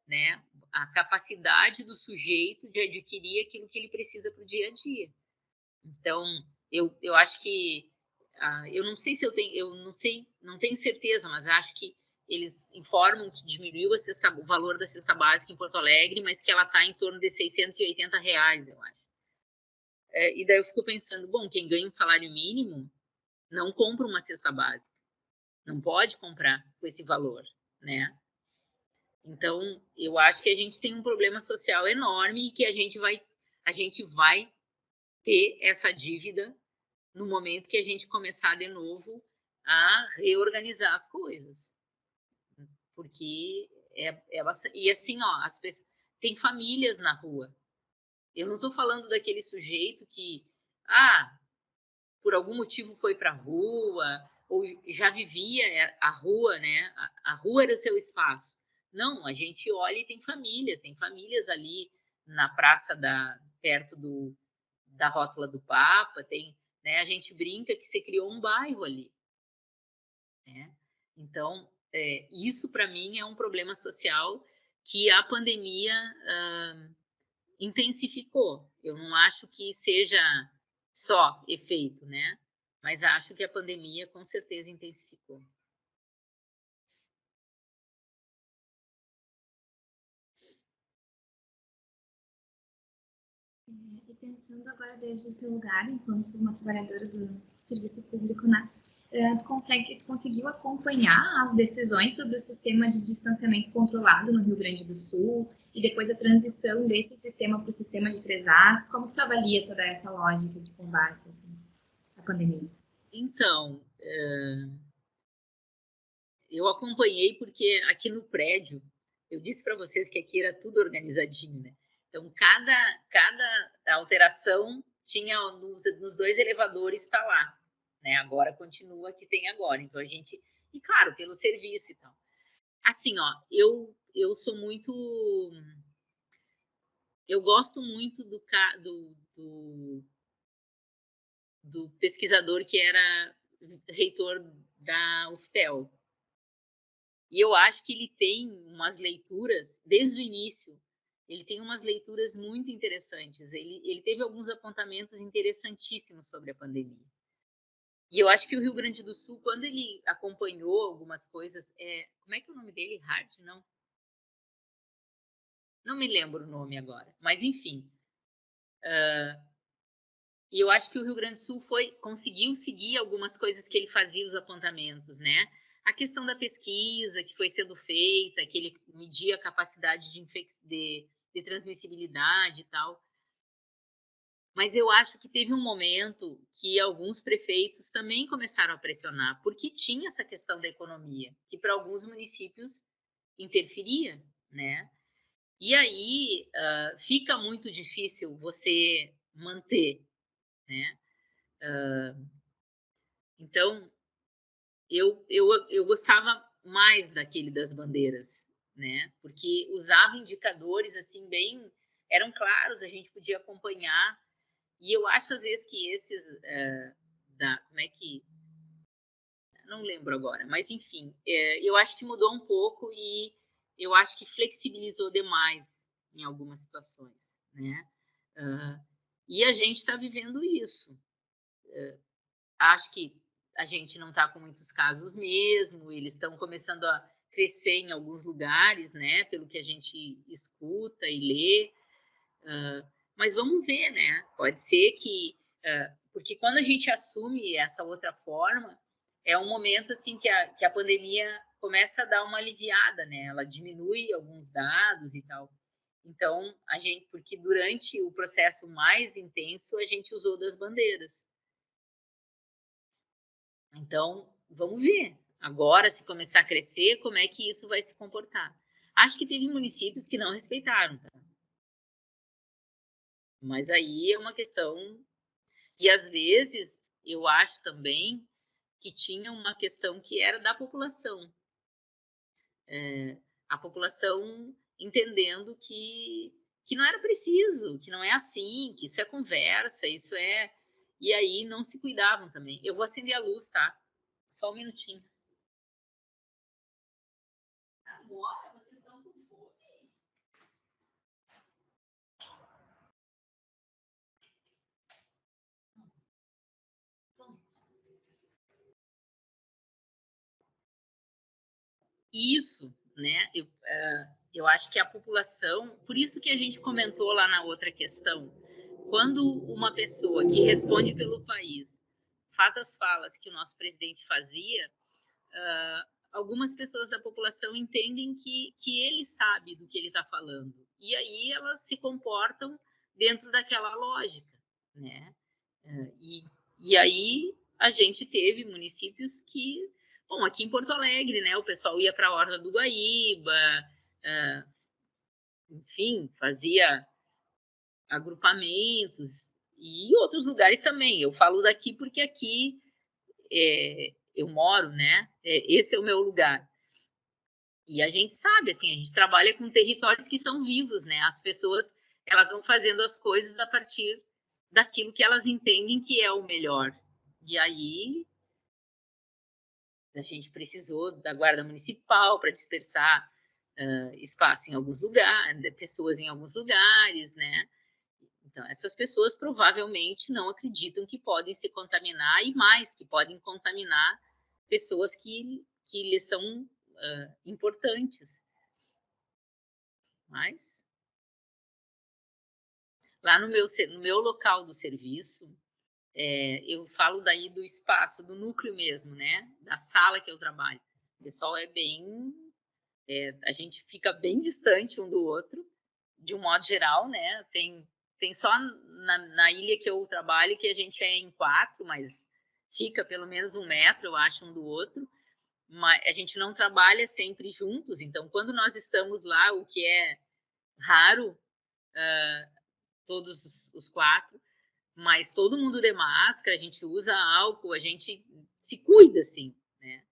né? A capacidade do sujeito de adquirir aquilo que ele precisa para o dia a dia. Então, eu acho que, eu não sei se eu não sei, não tenho certeza, mas acho que eles informam que diminuiu o valor da cesta básica em Porto Alegre, mas que ela está em torno de R$ 680, eu acho. E daí eu fico pensando, bom, quem ganha um salário mínimo não compra uma cesta básica, não pode comprar com esse valor, né? Então, eu acho que a gente tem um problema social enorme e que a gente vai ter essa dívida no momento que a gente começar de novo a reorganizar as coisas. Porque é bastante... E assim, ó, tem famílias na rua. Eu não estou falando daquele sujeito que, por algum motivo foi para a rua, ou já vivia a rua, né? A rua era o seu espaço. Não, a gente olha e tem famílias ali na praça perto da Rótula do Papa, né? A gente brinca que se criou um bairro ali, né? Então, isso para mim é um problema social que a pandemia intensificou. Eu não acho que seja só efeito, né? Mas acho que a pandemia com certeza intensificou. E pensando agora desde o teu lugar, enquanto uma trabalhadora do serviço público, né? Tu conseguiu acompanhar as decisões sobre o sistema de distanciamento controlado no Rio Grande do Sul e depois a transição desse sistema para o sistema de 3As? Como que tu avalia toda essa lógica de combate assim, à pandemia? Então, eu acompanhei porque aqui no prédio, eu disse para vocês que aqui era tudo organizadinho, né? Então, cada alteração tinha nos 2 elevadores está lá, né? Agora continua que tem agora. Então, a gente... E, claro, pelo serviço e tal. Assim, ó, eu sou muito... Eu gosto muito do pesquisador que era reitor da UFPEL. E eu acho que ele tem umas leituras, desde o início, ele tem umas leituras muito interessantes. Ele teve alguns apontamentos interessantíssimos sobre a pandemia. E eu acho que o Rio Grande do Sul, quando ele acompanhou algumas coisas, como é que é o nome dele? Hart? Não me lembro o nome agora, mas enfim. E eu acho que o Rio Grande do Sul conseguiu seguir algumas coisas que ele fazia, os apontamentos, né? A questão da pesquisa que foi sendo feita, que ele media a capacidade de transmissibilidade e tal. Mas eu acho que teve um momento que alguns prefeitos também começaram a pressionar, porque tinha essa questão da economia, que para alguns municípios interferia, né? E aí fica muito difícil você manter, né? Então, eu gostava mais daquele das bandeiras, né? Porque usava indicadores assim bem, eram claros, a gente podia acompanhar. E eu acho às vezes que esses como é que não lembro agora, mas enfim, eu acho que mudou um pouco e eu acho que flexibilizou demais em algumas situações, né? E a gente está vivendo isso. Acho que a gente não está com muitos casos mesmo, eles estão começando a crescer em alguns lugares, né? Pelo que a gente escuta e lê. Mas vamos ver, né? Pode ser que... porque quando a gente assume essa outra forma, é um momento assim que a pandemia começa a dar uma aliviada, né? Ela diminui alguns dados e tal. Então, porque durante o processo mais intenso, a gente usou das bandeiras. Então, vamos ver. Agora, se começar a crescer, como é que isso vai se comportar? Acho que teve municípios que não respeitaram, tá? Mas aí é uma questão... E, às vezes, eu acho também que tinha uma questão que era da população. A população entendendo que não era preciso, que não é assim, que isso é conversa, isso é... E aí não se cuidavam também. Eu vou acender a luz, tá? Só um minutinho. Agora vocês estão com fome? Isso, né? Eu acho que a população, por isso que a gente comentou lá na outra questão, quando uma pessoa que responde pelo país faz as falas que o nosso presidente fazia, algumas pessoas da população entendem que ele sabe do que ele está falando. E aí elas se comportam dentro daquela lógica, né? E aí a gente teve municípios que... Bom, aqui em Porto Alegre, né? O pessoal ia para a Orla do Guaíba, enfim, fazia agrupamentos e outros lugares também. Eu falo daqui porque aqui eu moro, né? Esse é o meu lugar. E a gente sabe, assim, a gente trabalha com territórios que são vivos, né? As pessoas, elas vão fazendo as coisas a partir daquilo que elas entendem que é o melhor. E aí a gente precisou da guarda municipal para dispersar espaço em alguns lugares, pessoas em alguns lugares, né? Então, essas pessoas provavelmente não acreditam que podem se contaminar e mais, que podem contaminar pessoas que lhes são importantes. Mas Lá no meu local do serviço, eu falo daí do espaço, do núcleo mesmo, né? Da sala que eu trabalho. O pessoal a gente fica bem distante um do outro, de um modo geral, né? Tem só na ilha que eu trabalho que a gente é em 4, mas fica pelo menos 1 metro, eu acho, um do outro. Mas a gente não trabalha sempre juntos, então quando nós estamos lá, o que é raro, todos os 4, mas todo mundo de máscara, a gente usa álcool, a gente se cuida, assim, né?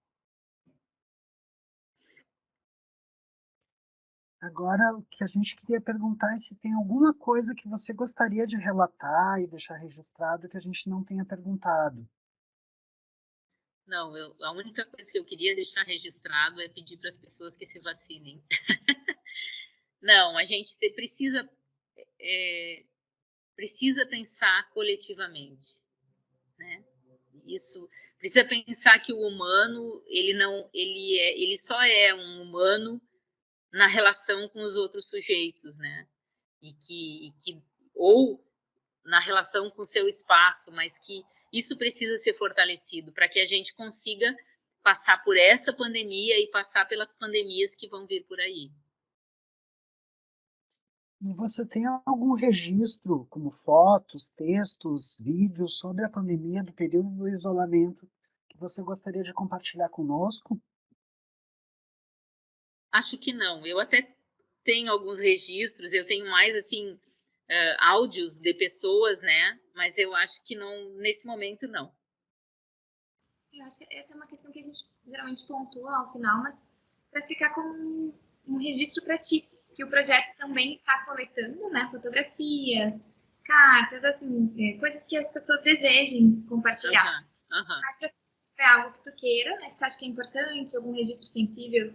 Agora, o que a gente queria perguntar é se tem alguma coisa que você gostaria de relatar e deixar registrado que a gente não tenha perguntado. Não, a única coisa que eu queria deixar registrado é pedir para as pessoas que se vacinem. Não, a gente precisa pensar coletivamente, né? Isso precisa pensar que o humano ele só é um humano na relação com os outros sujeitos, né? Ou na relação com o seu espaço, mas que isso precisa ser fortalecido para que a gente consiga passar por essa pandemia e passar pelas pandemias que vão vir por aí. E você tem algum registro, como fotos, textos, vídeos, sobre a pandemia do período do isolamento que você gostaria de compartilhar conosco? Acho que não. Eu até tenho alguns registros, eu tenho mais, assim, áudios de pessoas, né? Mas eu acho que não, nesse momento, não. Eu acho que essa é uma questão que a gente geralmente pontua ao final, mas para ficar como um registro para ti, que o projeto também está coletando, né, fotografias, cartas, assim, coisas que as pessoas desejem compartilhar. Mais para se tiver algo que tu queira, né, que tu acha que é importante, algum registro sensível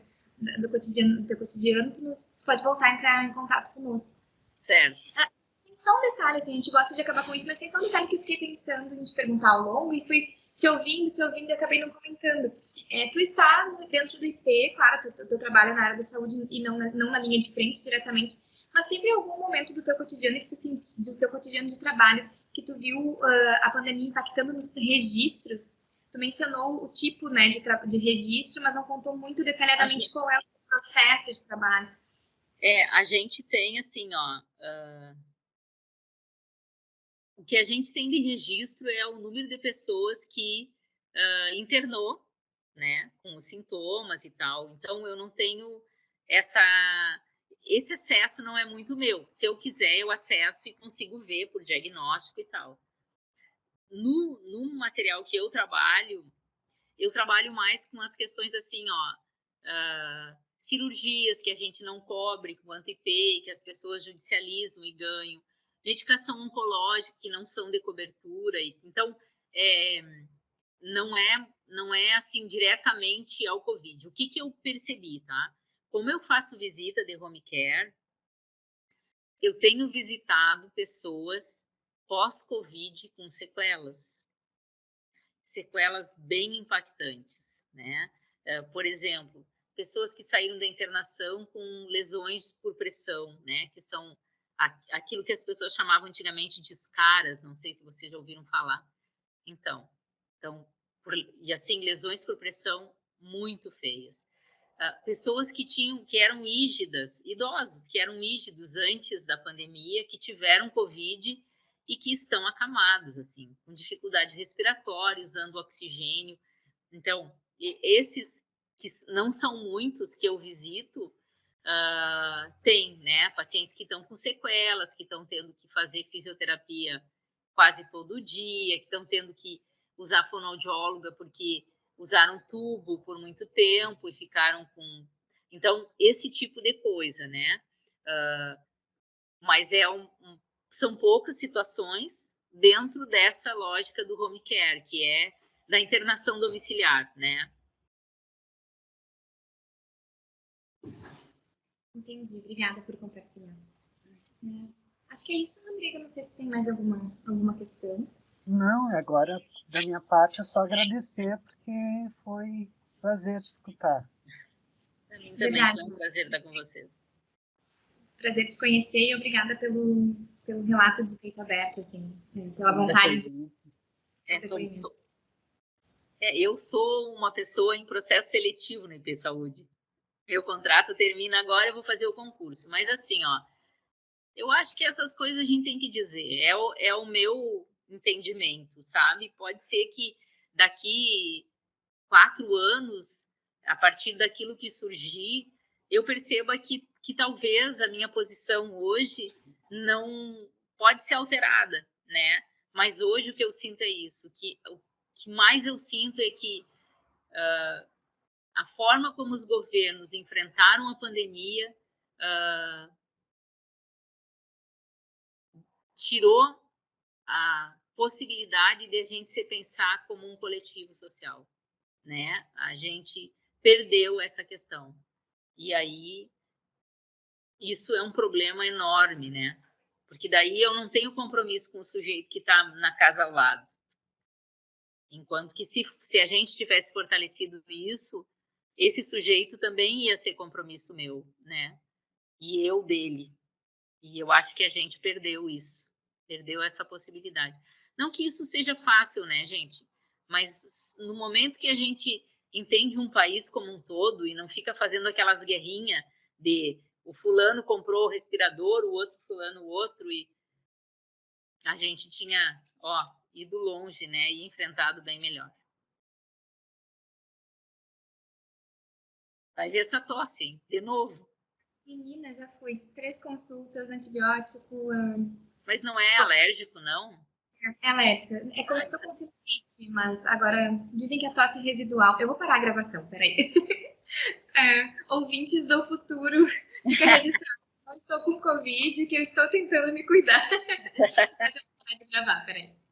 do cotidiano, do teu cotidiano, tu pode voltar a entrar em contato conosco. Certo. Tem só um detalhe, assim, a gente gosta de acabar com isso, mas tem só um detalhe que eu fiquei pensando em te perguntar ao longo e fui te ouvindo e acabei não comentando. Tu está dentro do IP, claro, tu trabalha na área da saúde e não na linha de frente diretamente, mas teve algum momento do teu cotidiano do teu cotidiano de trabalho que tu viu a pandemia impactando nos registros? Tu mencionou o tipo, né, de registro, mas não contou muito detalhadamente qual é o processo de trabalho. A gente tem, assim, ó... O que a gente tem de registro é o número de pessoas que internou, né, com os sintomas e tal. Então, eu não tenho esse acesso não é muito meu. Se eu quiser, eu acesso e consigo ver por diagnóstico e tal. No material que eu trabalho mais com as questões assim, ó, cirurgias que a gente não cobre com anti-IP, que as pessoas judicializam e ganham, medicação oncológica que não são de cobertura. Então, não é assim diretamente ao Covid. O que eu percebi, tá? Como eu faço visita de home care, eu tenho visitado pessoas pós-Covid com sequelas bem impactantes, né? Por exemplo, pessoas que saíram da internação com lesões por pressão, né? Que são aquilo que as pessoas chamavam antigamente de escaras, não sei se vocês já ouviram falar. Então e assim, lesões por pressão muito feias. Pessoas que eram rígidas, idosos que eram rígidos antes da pandemia, que tiveram Covid e que estão acamados, assim, com dificuldade respiratória, usando oxigênio. Então, esses que não são muitos que eu visito, tem, né, pacientes que estão com sequelas, que estão tendo que fazer fisioterapia quase todo dia, que estão tendo que usar fonoaudióloga porque usaram tubo por muito tempo e ficaram com... Então, esse tipo de coisa, né? Mas são poucas situações dentro dessa lógica do home care, que é da internação domiciliar, né? Entendi, obrigada por compartilhar. Acho que é isso, Rodrigo. Não sei se tem mais alguma questão. Não, agora da minha parte é só agradecer, porque foi um prazer te escutar. Para mim também foi um prazer estar com vocês. Prazer te conhecer e obrigada pelo relato de peito aberto, assim, pela vontade de depoimento. Eu sou uma pessoa em processo seletivo no IP Saúde. Meu contrato termina agora, eu vou fazer o concurso. Mas assim, ó, eu acho que essas coisas a gente tem que dizer. É o meu entendimento, sabe? Pode ser que daqui 4 anos, a partir daquilo que surgir, eu perceba que talvez a minha posição hoje não pode ser alterada, né? Mas hoje o que eu sinto é isso, que o que mais eu sinto é que a forma como os governos enfrentaram a pandemia tirou a possibilidade de a gente se pensar como um coletivo social, né? A gente perdeu essa questão. E aí, isso é um problema enorme, né? Porque daí eu não tenho compromisso com o sujeito que está na casa ao lado. Enquanto que se a gente tivesse fortalecido isso, esse sujeito também ia ser compromisso meu, né? E eu dele. E eu acho que a gente perdeu isso. Perdeu essa possibilidade. Não que isso seja fácil, né, gente? Mas no momento que a gente entende um país como um todo e não fica fazendo aquelas guerrinhas de o fulano comprou o respirador, o outro fulano o outro, e a gente tinha, ido longe, né, e enfrentado bem melhor. Vai ver essa tosse, de novo. Menina, já fui 3 consultas, antibiótico. Mas não é alérgico, não? É alérgica. É como se eu fosse sinusite, mas agora dizem que a tosse é residual. Eu vou parar a gravação, peraí. Ouvintes do futuro, fica registrado. Não estou com Covid, que eu estou tentando me cuidar. Mas eu vou parar de gravar, peraí.